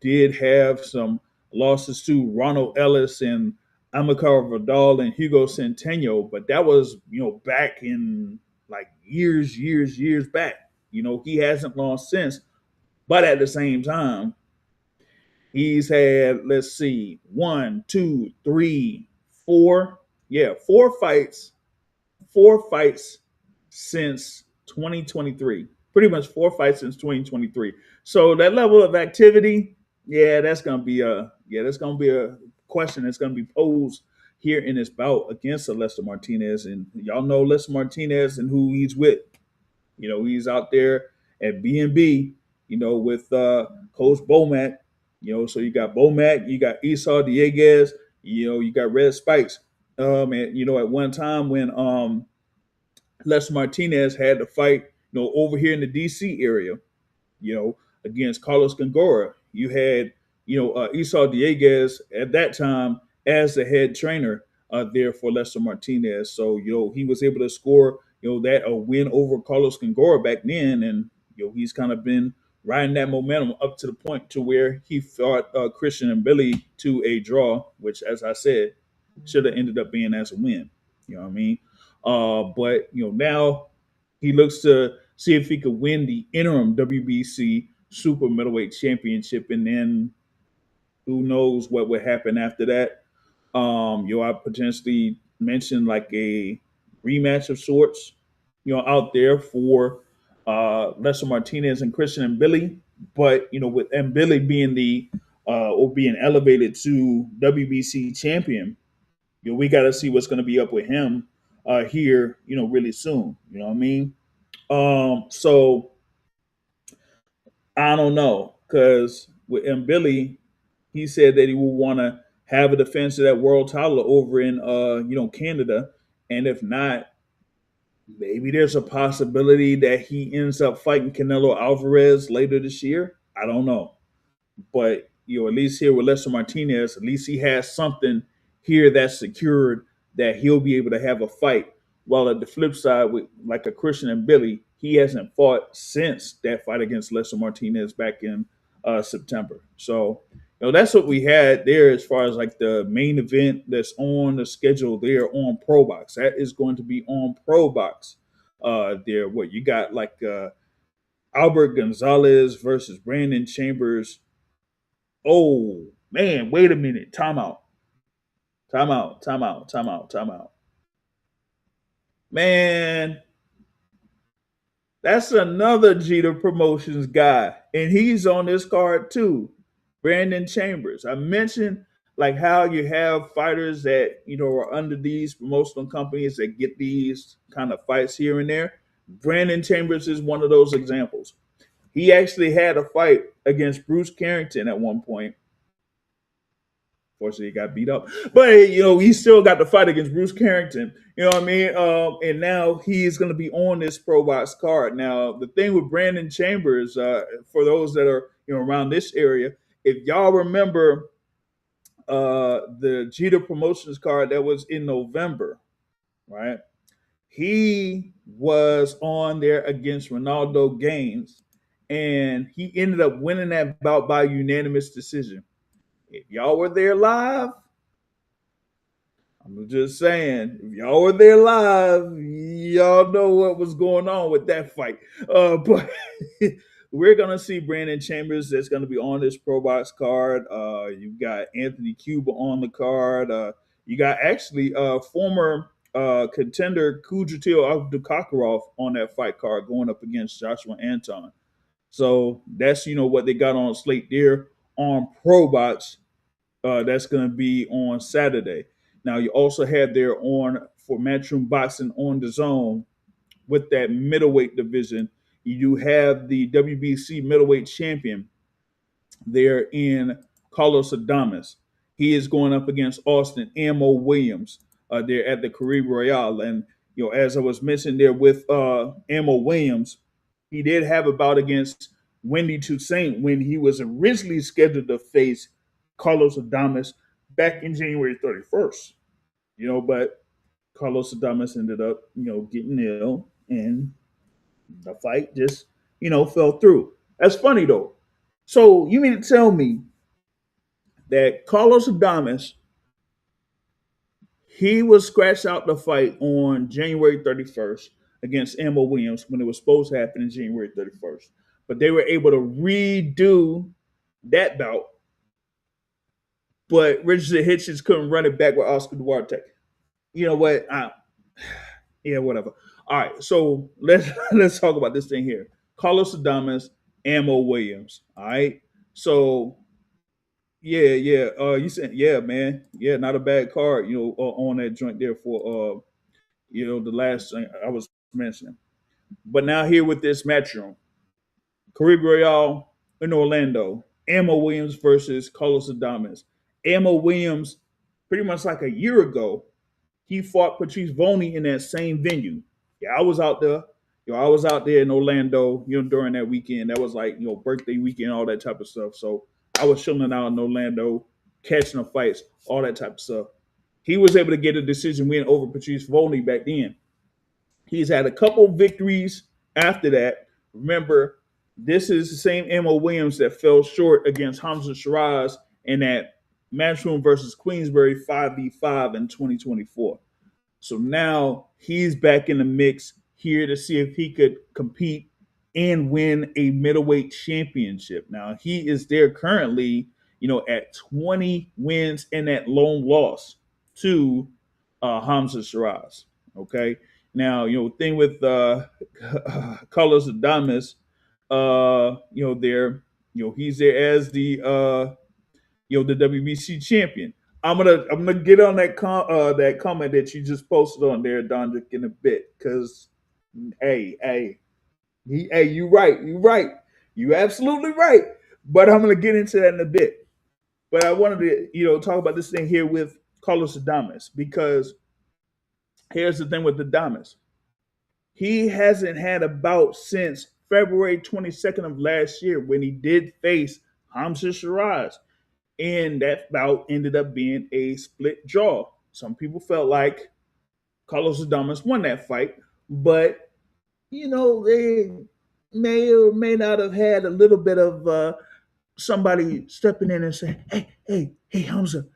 Speaker 1: did have some losses to Ronald Ellis and Amilcar Vidal and Hugo Centeno, but that was, back in like years back. He hasn't lost since. But at the same time, he's had, let's see, one, two, three, four, yeah, four fights since 2023. Pretty much four fights since 2023. So that level of activity, that's gonna be a question that's gonna be posed here in this bout against Lester Martinez. And y'all know Lester Martinez and who he's with. He's out there at B&B, with Coach Bomac. So you got Bomac, you got Esau Dieguez, you got Red Spikes. And at one time when Les Martinez had to fight, over here in the DC area, you know, against Carlos Gongora. You had, Esau Dieguez at that time as the head trainer there for Lester Martinez. So, he was able to score, that a win over Carlos Gongora back then. And, he's kind of been riding that momentum up to the point to where he fought Christian and Billy to a draw, which, as I said, should have ended up being as a win. You know what I mean? But now he looks to see if he could win the interim WBC super middleweight championship, and then who knows what would happen after that. I potentially mentioned like a rematch of sorts, out there for Lester Martinez and Christian and Billy. But with and Billy being the or being elevated to WBC champion, we got to see what's going to be up with him here, really soon. You know what I mean? So I don't know, because with M. Billy, he said that he will want to have a defense of that world title over in Canada, and if not, maybe there's a possibility that he ends up fighting Canelo Alvarez later this year. I don't know. But at least here with Lester Martinez, at least he has something here that's secured that he'll be able to have a fight. While at the flip side, with like a Christian and Billy, he hasn't fought since that fight against Lester Martinez back in September. So that's what we had there as far as like the main event that's on the schedule there on Pro Box. That is going to be on Pro Box. There, what you got like Albert Gonzalez versus Brandon Chambers. Oh man, wait a minute. Time out. Time out. Time out. Time out. Time out. Man, that's another Jeter Promotions guy. And he's on this card too. Brandon Chambers. I mentioned like how you have fighters that, are under these promotional companies that get these kind of fights here and there. Brandon Chambers is one of those examples. He actually had a fight against Bruce Carrington at one point. Fortunately, he got beat up, but he still got the fight against Bruce Carrington. You know what I mean? And now he's going to be on this Pro Box card. Now, the thing with Brandon Chambers, for those that are around this area, if y'all remember the Jeter Promotions card that was in November, right? He was on there against Ronaldo Gaines, and he ended up winning that bout by unanimous decision. If y'all were there live, I'm just saying, if y'all were there live, y'all know what was going on with that fight. But we're going to see Brandon Chambers that's going to be on this Pro Box card. You've got Anthony Cuba on the card. You got actually former contender Kudratil Abdulkakarov on that fight card going up against Joshua Anton. So that's, what they got on slate there on Pro Box. That's going to be on Saturday. Now you also have there on for Matchroom Boxing on the Zone with that middleweight division. You do have the WBC middleweight champion there in Carlos Adames. He is going up against Austin Ammo Williams there at the Caribe Royale. And as I was mentioning there with Ammo Williams, he did have a bout against Wendy Toussaint when he was originally scheduled to face Carlos Adames back in January 31st. But Carlos Adames ended up, getting ill, and the fight just, fell through. That's funny though. So you mean to tell me that Carlos Adames, he was scratched out the fight on January 31st against Ammo Williams when it was supposed to happen in January 31st. But they were able to redo that bout. But Richard Hitchens couldn't run it back with Oscar Duarte. You know what? Yeah, whatever. All right, so let's talk about this thing here. Carlos Adames, Ammo Williams. All right. So yeah. You said, yeah, man. Yeah, not a bad card, on that joint there for the last thing I was mentioning. But now here with this matchroom. Caribe Royale in Orlando. Ammo Williams versus Carlos Adames. Ammo Williams, pretty much like a year ago, he fought Patrice Voney in that same venue. Yeah, I was out there. I was out there in Orlando, during that weekend. That was like, birthday weekend, all that type of stuff. So I was chilling out in Orlando, catching the fights, all that type of stuff. He was able to get a decision win over Patrice Voney back then. He's had a couple victories after that. Remember, this is the same Ammo Williams that fell short against Hamza Shiraz in that Matchroom versus Queensberry 5v5 in 2024. So now he's back in the mix here to see if he could compete and win a middleweight championship. Now he is there currently, at 20 wins and that lone loss to Hamza Shiraz. Okay. Now, thing with Carlos Adames, he's there as the the WBC champion. I'm gonna get on that that comment that you just posted on there, Dondrick, in a bit, because hey, you right, you absolutely right. But I'm gonna get into that in a bit. But I wanted to talk about this thing here with Carlos Adames, because here's the thing with Adames. He hasn't had a bout since February 22nd of last year when he did face Hamza Shiraz. And that bout ended up being a split draw. Some people felt like Carlos Adames won that fight, but they may or may not have had a little bit of somebody stepping in and saying, "Hey, Hamza,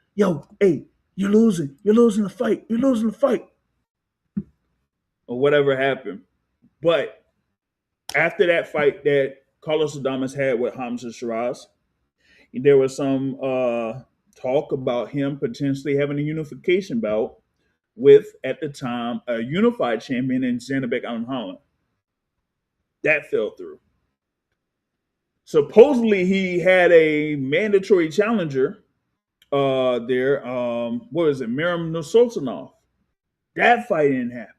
Speaker 1: hey, you're losing the fight, or whatever happened." But after that fight that Carlos Adames had with Hamza Shiraz, there was some talk about him potentially having a unification bout with, at the time, a unified champion in Zanabek Alam. That fell through. Supposedly, he had a mandatory challenger there. What is it? Miram Nursultanov. That fight didn't happen.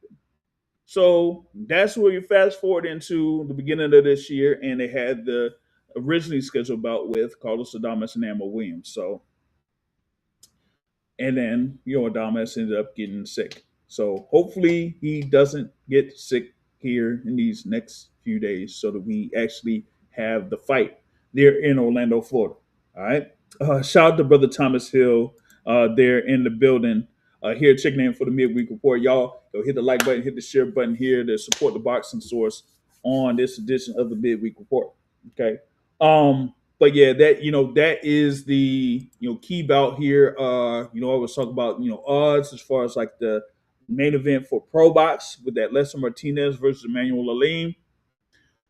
Speaker 1: So that's where you fast forward into the beginning of this year, and they had the originally scheduled bout with Carlos Adames and Ammo Williams. So, and then Adames ended up getting sick. So hopefully he doesn't get sick here in these next few days, so that we actually have the fight there in Orlando, Florida. All right. Shout out to Brother Thomas Hill there in the building. Here checking in for the Midweek Report. Y'all go hit the like button, hit the share button here to support the boxing source on this edition of the Midweek Report. Okay. But yeah, that is the key bout here. I was talking about odds as far as like the main event for Pro Box with that Lester Martinez versus Immanuwel Aleem.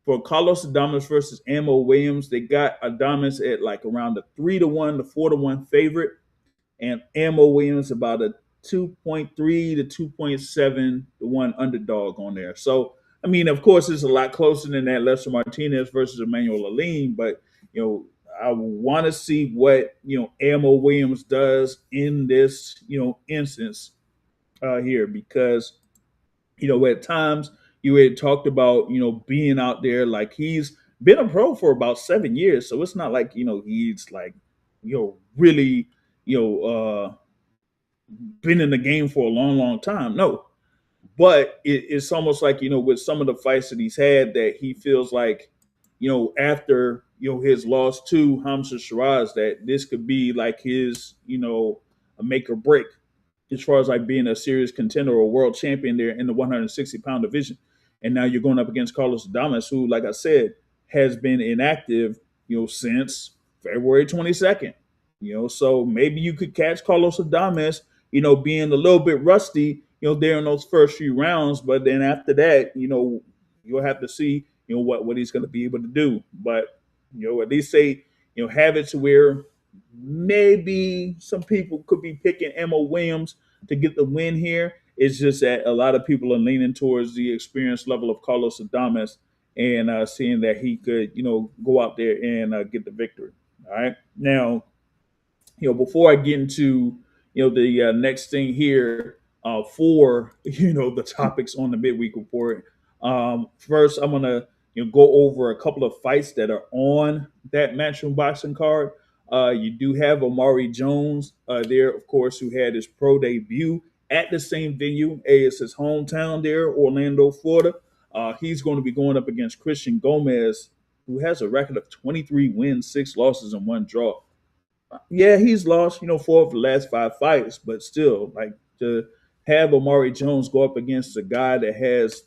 Speaker 1: For Carlos Adames versus Ammo Williams, they got Adames at like around the 3-1 to 4-1 favorite, and Ammo Williams about a 2.3 to 2.7 to 1 underdog on there. So I mean, of course, it's a lot closer than that Lester Martinez versus Immanuwel Aleem, but I want to see what Ammo Williams does in this instance here, because at times you had talked about being out there, like he's been a pro for about 7 years, so it's not like he's like really been in the game for a long time. No, but it's almost like with some of the fights that he's had, that he feels like after his loss to Hamza Shiraz, that this could be like his a make or break as far as like being a serious contender or world champion there in the 160-pound division. And now you're going up against Carlos Adames, who, like I said, has been inactive, since February 22nd. So maybe you could catch Carlos Adames, being a little bit rusty, there in those first few rounds, but then after that, you'll have to see, what he's going to be able to do. But at least say, have it to where maybe some people could be picking Emma Williams to get the win here. It's just that a lot of people are leaning towards the experience level of Carlos Adames, and seeing that he could, go out there and get the victory. All right. Now, before I get into, the next thing here for, the topics on the midweek report, first I'm going to, go over a couple of fights that are on that Matchroom Boxing card. You do have Omari Jones there, of course, who had his pro debut at the same venue as his hometown there, Orlando, Florida. He's going to be going up against Christian Gomez, who has a record of 23 wins, 6 losses, and 1 draw. Yeah, he's lost, 4 of the last 5 fights, but still, like, to have Omari Jones go up against a guy that has,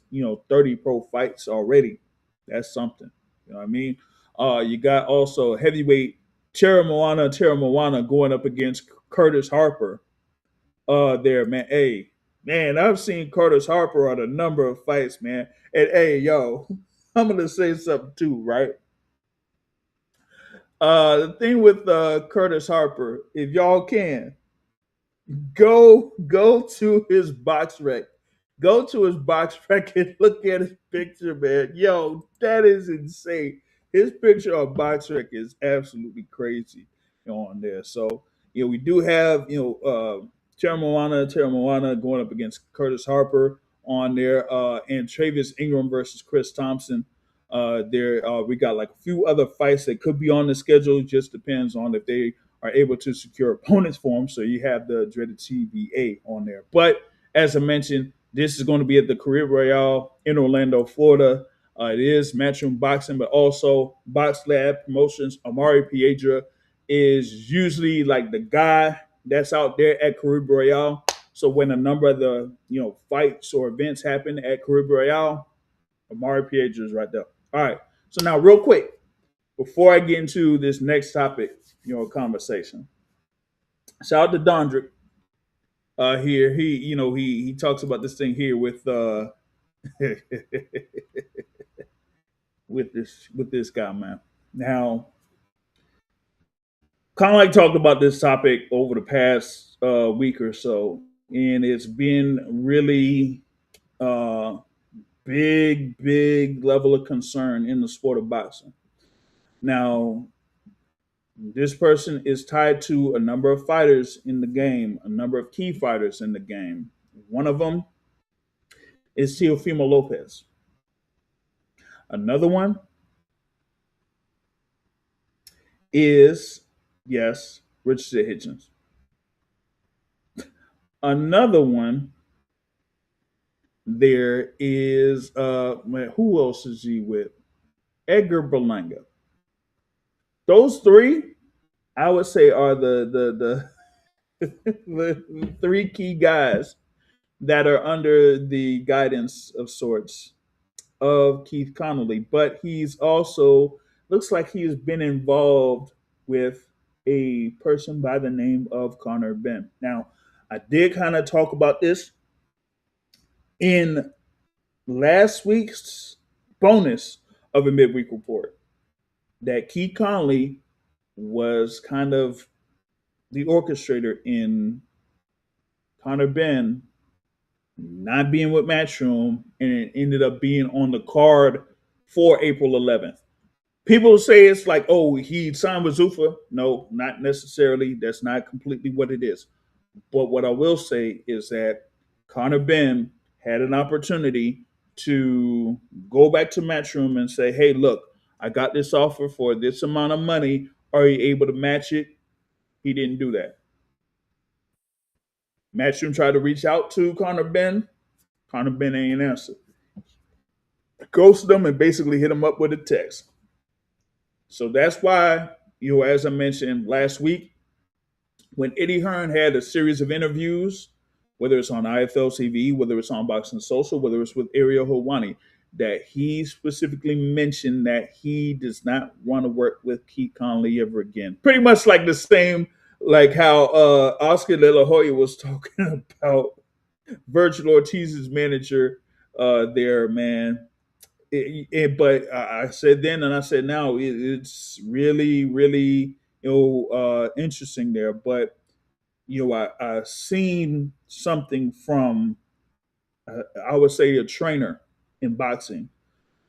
Speaker 1: 30 pro fights already, that's something. You know what I mean? You got also heavyweight Terra Moana going up against Curtis Harper. There, man. Hey, man, I've seen Curtis Harper on a number of fights, man. And hey, yo, I'm gonna say something too, right? The thing with Curtis Harper, if y'all can, go to his box rec. Go to his box rec and look at his picture, man. Yo, that is insane. His picture on box rec is absolutely crazy on there. So, we do have, Terra Moana going up against Curtis Harper on there, and Travis Ingram versus Chris Thompson. There, we got like a few other fights that could be on the schedule. It just depends on if they are able to secure opponents for him. So you have the dreaded TBA on there. But as I mentioned, this is going to be at the Caribbean Royale in Orlando, Florida. It is Matchroom Boxing, but also Box Lab Promotions. Amari Piedra is usually like the guy that's out there at Caribbean Royale. So when a number of the fights or events happen at Caribbean Royale, Amari Piedra is right there. All right. So now, real quick, before I get into this next topic, conversation. Shout out to Dondrick. Here, he talks about this thing here with with this guy, man. Now, kind of like talked about this topic over the past week or so, and it's been really big level of concern in the sport of boxing. Now, this person is tied to a number of fighters in the game, a number of key fighters in the game. One of them is Teofimo Lopez. Another one is, yes, Richard Hitchens. Another one, there is, who else is he with? Edgar Berlanga. Those 3, I would say, are the 3 key guys that are under the guidance of sorts of Keith Connolly. But he's also, looks like he's been involved with a person by the name of Connor Benn. Now, I did kind of talk about this in last week's bonus of a midweek report, that Keith Connolly was kind of the orchestrator in Connor Benn not being with Matchroom, and it ended up being on the card for April 11th. People say it's like, oh, he signed with Zuffa. No, not necessarily. That's not completely what it is. But what I will say is that Conor Ben had an opportunity to go back to Matchroom and say, hey, look, I got this offer for this amount of money. Are you able to match it? He didn't do that. Matchroom tried to reach out to Conor Ben. Conor Ben ain't answer. Ghosted him and basically hit him up with a text. So that's why, as I mentioned last week, when Eddie Hearn had a series of interviews, whether it's on IFL TV, whether it's on Boxing Social, whether it's with Ariel Helwani, that he specifically mentioned that he does not want to work with Keith Conley ever again. Pretty much like the same, like how Oscar De La Hoya was talking about Virgil Ortiz's manager there, man. But I said then and I said now, it's really, really, interesting there. But I seen something from I would say a trainer in boxing,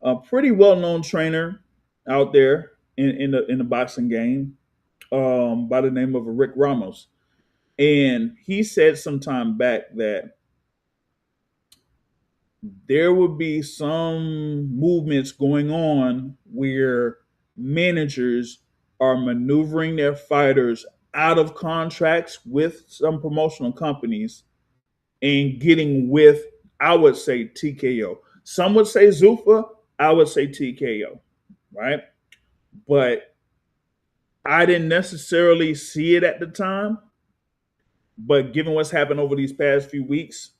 Speaker 1: a pretty well known trainer out there in the boxing game, by the name of Rick Ramos, and he said some time back that there would be some movements going on where managers are maneuvering their fighters out of contracts with some promotional companies and getting with, I would say, TKO. Some would say Zuffa, I would say TKO, right? But I didn't necessarily see it at the time. But given what's happened over these past few weeks,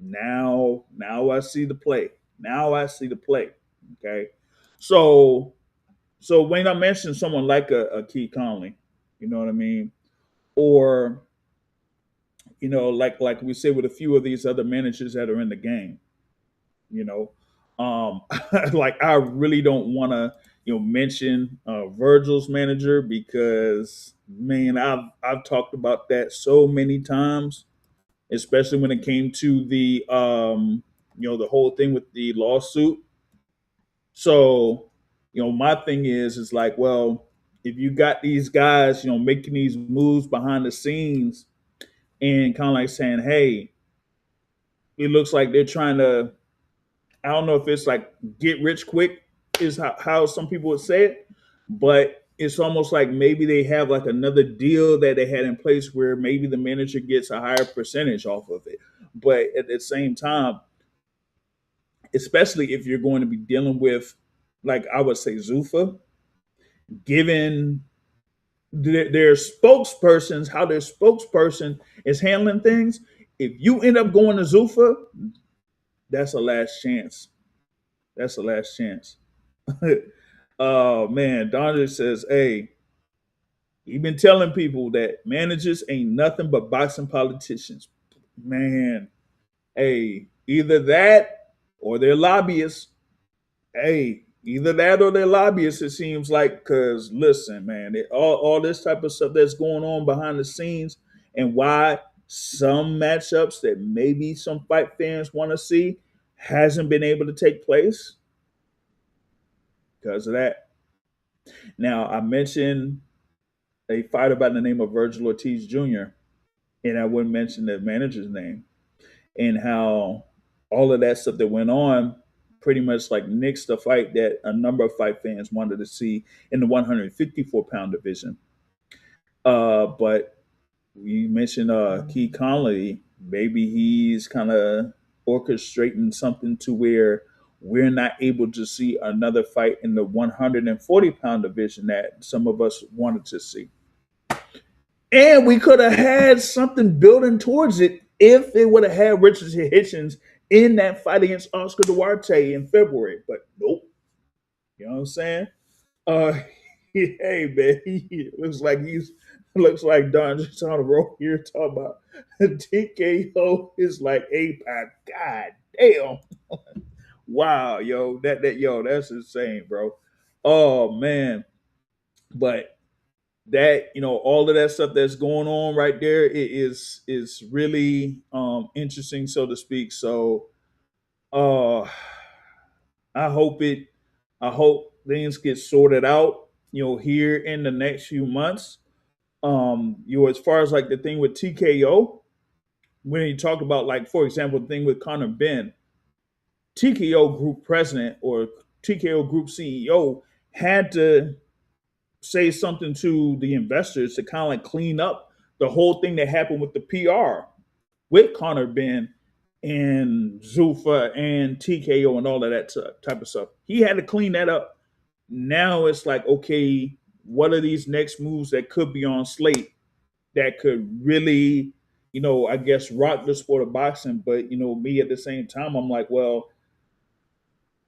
Speaker 1: now I see the play. Now I see the play. Okay. So when I mention someone like a Keith Conley, you know what I mean? Or, like we said with a few of these other managers that are in the game, you know. Like I really don't want to, mention Virgil's manager because man, I've talked about that so many times, especially when it came to the the whole thing with the lawsuit. So, my thing is like, well, if you got these guys, making these moves behind the scenes and kind of like saying, hey, it looks like they're trying to, I don't know if it's like get rich quick is how some people would say it, but it's almost like maybe they have like another deal that they had in place where maybe the manager gets a higher percentage off of it. But at the same time, especially if you're going to be dealing with, like I would say, Zuffa, given their spokespersons, how their spokesperson is handling things, if you end up going to Zuffa, that's a last chance. That's the last chance. Oh man, Donald says, hey, he been telling people that managers ain't nothing but boxing politicians. Man, hey, either that or they're lobbyists. Hey, either that or they're lobbyists, it seems like, because listen, man, all this type of stuff that's going on behind the scenes and why some matchups that maybe some fight fans want to see hasn't been able to take place because of that. Now, I mentioned a fighter by the name of Virgil Ortiz Jr., and I wouldn't mention the manager's name, and how all of that stuff that went on pretty much like nixed the fight that a number of fight fans wanted to see in the 154-pound division. But you mentioned Keith Conley. Maybe he's kind of orchestrating something to where we're not able to see another fight in the 140-pound division that some of us wanted to see. And we could have had something building towards it if it would have had Richard Hitchens in that fight against Oscar Duarte in February. But nope. You know what I'm saying? Uh, hey man, he looks like Don just on the road here talking about TKO is like APAC. God damn. Wow, yo, that's insane, bro. Oh man. But that, all of that stuff that's going on right there is really interesting, so to speak. So uh I hope things get sorted out, here in the next few months. As far as like the thing with TKO, when he talked about, like, for example, the thing with Conor Ben, TKO group president or TKO group CEO had to say something to the investors to kind of like clean up the whole thing that happened with the PR with Conor Ben and Zuffa and TKO and all of that type of stuff. He had to clean that up. Now it's like, okay, what are these next moves that could be on slate that could really, I guess, rock the sport of boxing? But, me at the same time, I'm like, well,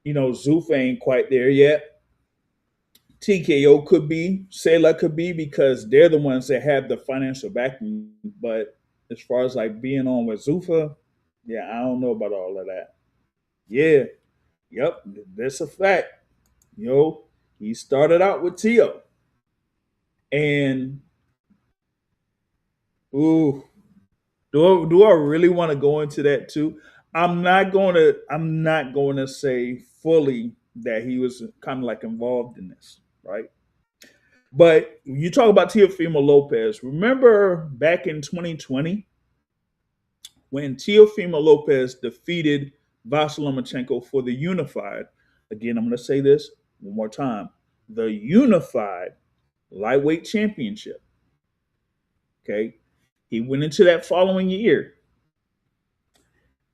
Speaker 1: Zuffa ain't quite there yet. TKO could be, Sela could be, because they're the ones that have the financial backing. But as far as like being on with Zuffa, yeah, I don't know about all of that. Yeah, yep, that's a fact. He started out with Tio, and ooh, do I really want to go into that too? I'm not going to say fully that he was kind of like involved in this, right? But you talk about Teofimo Lopez. Remember back in 2020 when Teofimo Lopez defeated Vasyl Lomachenko for the unified, again, I'm going to say this one more time, the unified lightweight championship. Okay. He went into that following year,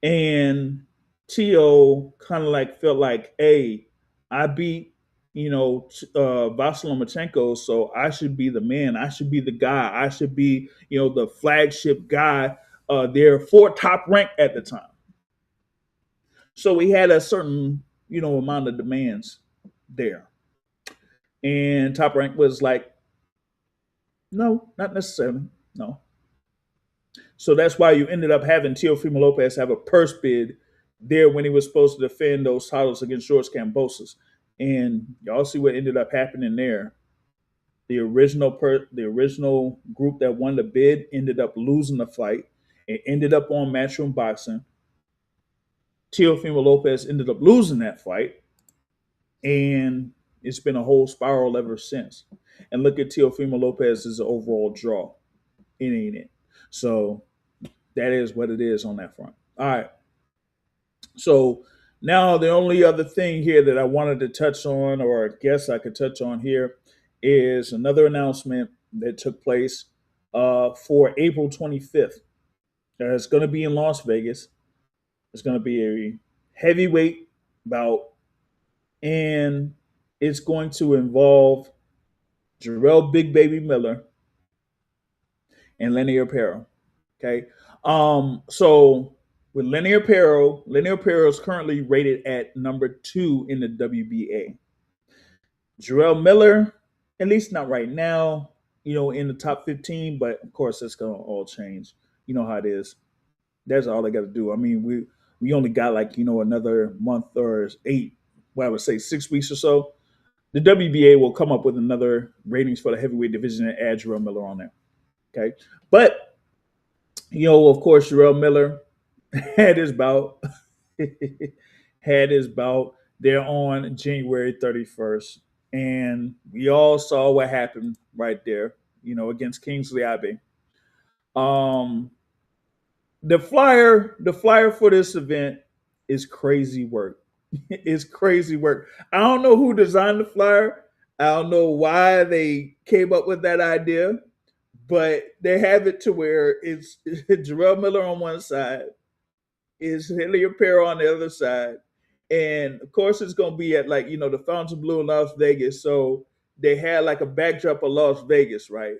Speaker 1: and Tio kind of like felt like, hey, I beat, Vasyl Lomachenko, so I should be the man. I should be the guy. I should be, the flagship guy there for Top Rank at the time. So we had a certain, amount of demands there. And Top Rank was like, no, not necessarily. No. So that's why you ended up having Teofimo Lopez have a purse bid there when he was supposed to defend those titles against George Kambosos. And y'all see what ended up happening there. The original group that won the bid ended up losing the fight. It ended up on Matchroom Boxing. Teofimo Lopez ended up losing that fight, and it's been a whole spiral ever since. And look at Teofimo Lopez's overall draw. It ain't it. So that is what it is on that front. All right. So now the only other thing here that I wanted to touch on, or I guess I could touch on here, is another announcement that took place for April 25th. It's going to be in Las Vegas. It's going to be a heavyweight bout, and it's going to involve Jarrell Big Baby Miller and Lenier Pero. Okay. So with Lenier Pero is currently rated at number 2 in the WBA. Jarrell Miller, at least not right now, in the top 15, but of course it's gonna all change. You know how it is. That's all they got to do. I mean, we only got like, another month or 6 weeks or so. The WBA will come up with another ratings for the heavyweight division and add Jarrell Miller on there. Okay. But, of course, Jarrell Miller had his bout. had his bout there on January 31st. And we all saw what happened right there, against Kingsley Abe. The flyer for this event is crazy work. It's crazy work. I don't know who designed the flyer. I don't know why they came up with that idea, but they have it to where it's Jarrell Miller on one side, is Lenier Pero on the other side, and of course it's going to be at the Fontainebleau in Las Vegas. So they had like a backdrop of Las Vegas, right?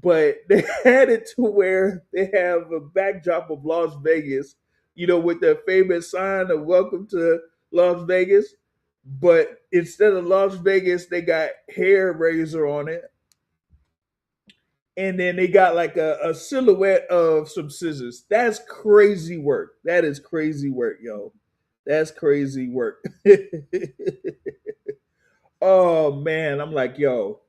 Speaker 1: But they had it to where they have a backdrop of Las Vegas, with their famous sign of "Welcome to Las Vegas." But instead of Las Vegas, they got hair razor on it, and then they got like a silhouette of some scissors. That's crazy work. That is crazy work, yo. That's crazy work. Oh man, I'm like, yo,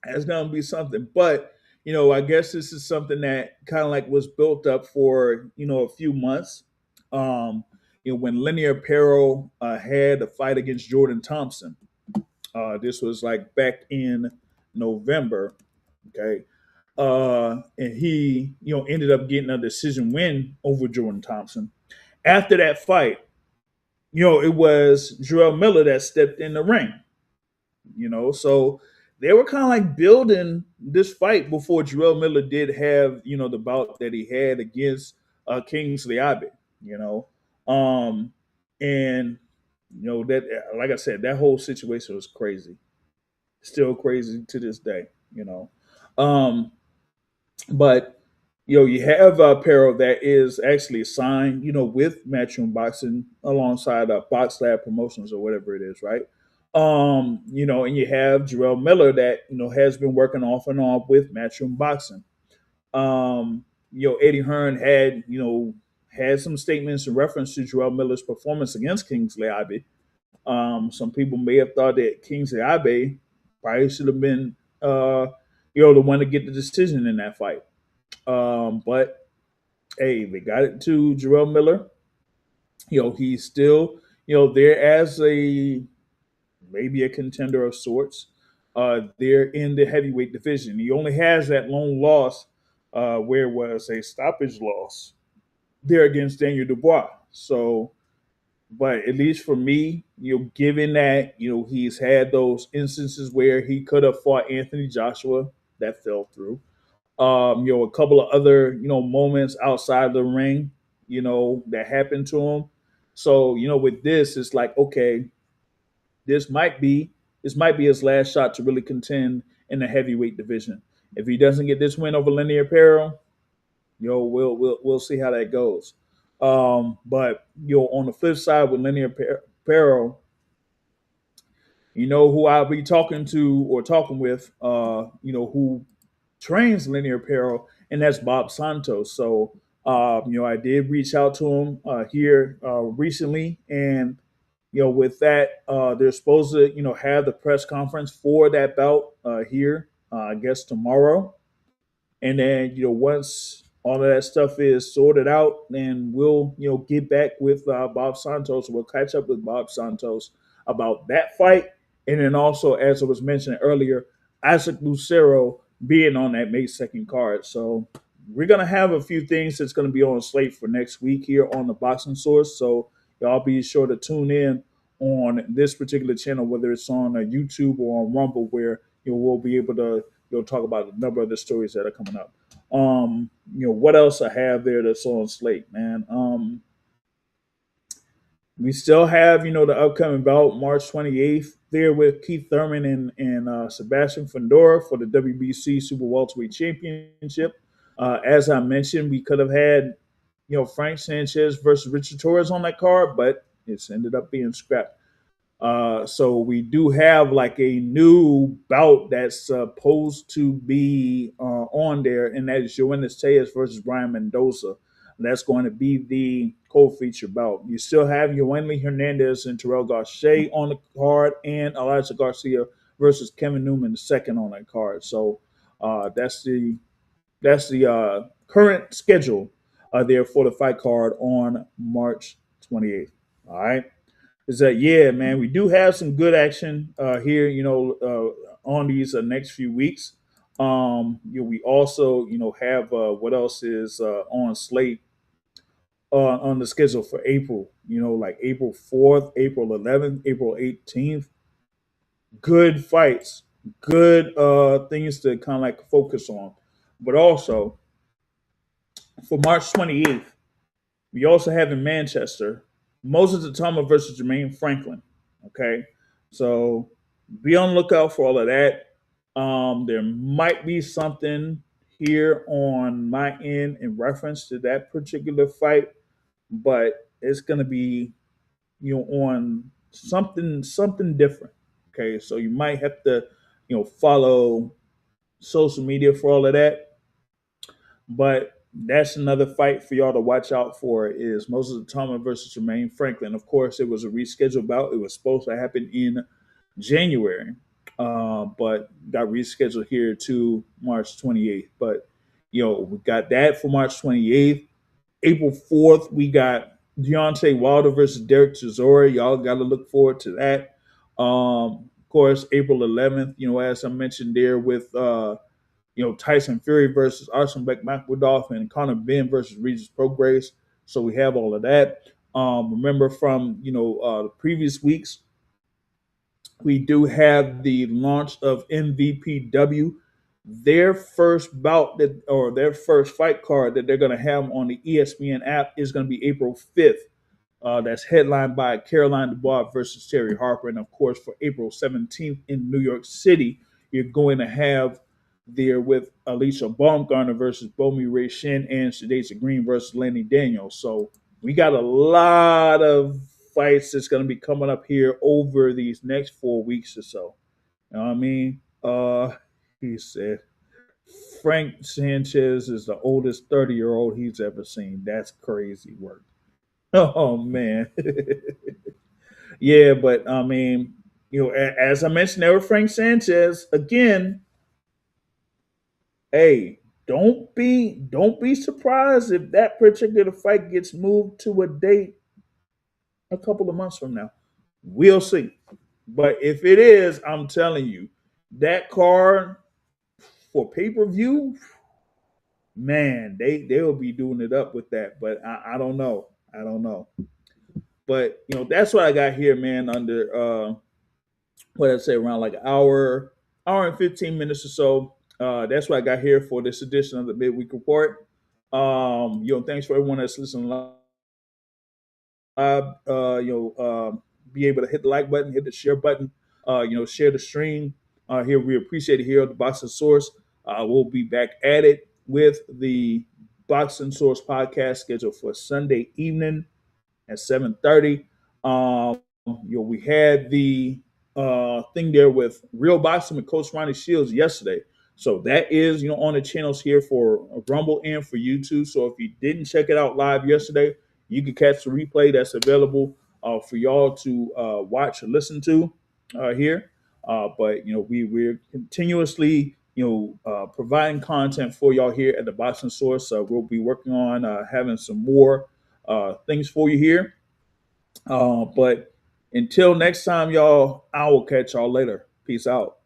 Speaker 1: that's gonna be something. But I guess this is something that kind of like was built up for a few months. When Lenier Pero had a fight against Jordan Thompson, This was like back in November. Okay. And he, ended up getting a decision win over Jordan Thompson. After that fight, it was Jarrell Miller that stepped in the ring. So they were kind of like building this fight before Jarrell Miller did have, the bout that he had against Kingsley Abbott, you know. Um, and, that, like I said, that whole situation was crazy. Still crazy to this day. Um, but you have Pero that is actually signed, with Matchroom Boxing alongside Box Lab Promotions or whatever it is, right? And you have Jarrell Miller that has been working off and on with Matchroom Boxing. Eddie Hearn had some statements in reference to Jarrell Miller's performance against Kingsley Abbey. Some people may have thought that Kingsley Abbey probably should have been, the one to get the decision in that fight. But hey, they got it to Jarrell Miller. He's still, there as a maybe a contender of sorts. They're in the heavyweight division. He only has that lone loss, where it was a stoppage loss there against Daniel Dubois. So, but at least for me, given that he's had those instances where he could have fought Anthony Joshua that fell through. A couple of other, moments outside the ring, that happened to him. So, with this, it's like, okay, this might be his last shot to really contend in the heavyweight division. If he doesn't get this win over Lenier Pero, we'll see how that goes. But on the flip side with Lenier Pero, who I'll be talking to or talking with, who trains Lenier Pero, and that's Bob Santos. So, I did reach out to him here recently, and with that, they're supposed to, have the press conference for that bout here, I guess tomorrow. And then, once all of that stuff is sorted out, then we'll, get back with Bob Santos. We'll catch up with Bob Santos about that fight. And then also, as I was mentioning earlier, Isaac Lucero being on that May 2nd card. So we're going to have a few things that's going to be on the slate for next week here on the Boxing Source. So y'all be sure to tune in on this particular channel, whether it's on YouTube or on Rumble, where we'll be able to talk about a number of the stories that are coming up. What else I have there that's on slate, man? We still have, the upcoming bout March 28th there with Keith Thurman and Sebastian Fundora for the WBC Super Welterweight Championship. As I mentioned, we could have had, Frank Sanchez versus Richard Torres on that card, but it's ended up being scrapped. So we do have like a new bout that's supposed to be on there, and that is Joannes Tejas versus Brian Mendoza. That's going to be the co-feature bout. You still have Yoanli Hernandez and Terrell Gausha on the card, and Elijah Garcia versus Kevin Newman II on that card. So that's the current schedule there for the fight card on March 28th. All right. Is that, yeah, man, we do have some good action here, on these next few weeks. We also, have what else is on slate on the schedule for April, like April 4th, April 11th, April 18th. Good fights, good things to kind of like focus on. But also, for March 28th, we also have in Manchester Moses Atama versus Jermaine Franklin. Okay. So be on the lookout for all of that. There might be something here on my end in reference to that particular fight, but it's going to be, on something different. Okay. So you might have to, follow social media for all of that. But that's another fight for y'all to watch out for is Moses Atama versus Jermaine Franklin. Of course, it was a rescheduled bout. It was supposed to happen in January, but got rescheduled here to March 28th. But, we got that for March 28th. April 4th, we got Deontay Wilder versus Derek Chisora. Y'all got to look forward to that. Of course, April 11th, as I mentioned there with Tyson Fury versus Arsenbek Makmadov and Conor Ben versus Regis Prograis. So we have all of that. Remember from the previous weeks, we do have the launch of MVPW, their first bout or their first fight card that they're going to have on the ESPN app is going to be April 5th. That's headlined by Caroline Dubois versus Terry Harper. And of course, for April 17th in New York City, you're going to have there with Alicia Baumgartner versus Bomi Ray Shin and Shadesa Green versus Lenny Daniels. So we got a lot of fights that's going to be coming up here over these next 4 weeks or so. You know what I mean? He said Frank Sanchez is the oldest 30-year-old he's ever seen. That's crazy work. Oh man. Yeah, but I mean, as I mentioned there with Frank Sanchez, again, hey, don't be surprised if that particular fight gets moved to a date a couple of months from now. We'll see. But if it is, I'm telling you, that card for pay-per-view, man, they'll be doing it up with that. But I don't know. I don't know. But that's what I got here, man, under what I'd say around like an hour and 15 minutes or so. That's what I got here for this edition of the Midweek Report. Thanks for everyone that's listening live. Be able to hit the like button, hit the share button, share the stream. Here we appreciate it here at the Boxing Source. We'll be back at it with the Boxing Source podcast scheduled for Sunday evening at 7:30. We had the thing there with Real Boxing with Coach Ronnie Shields yesterday. So that is, on the channels here for Rumble and for YouTube. So if you didn't check it out live yesterday, you can catch the replay that's available for y'all to watch or listen to here. But we're continuously providing content for y'all here at the Boxing Source. We'll be working on having some more things for you here. But until next time, y'all, I will catch y'all later. Peace out.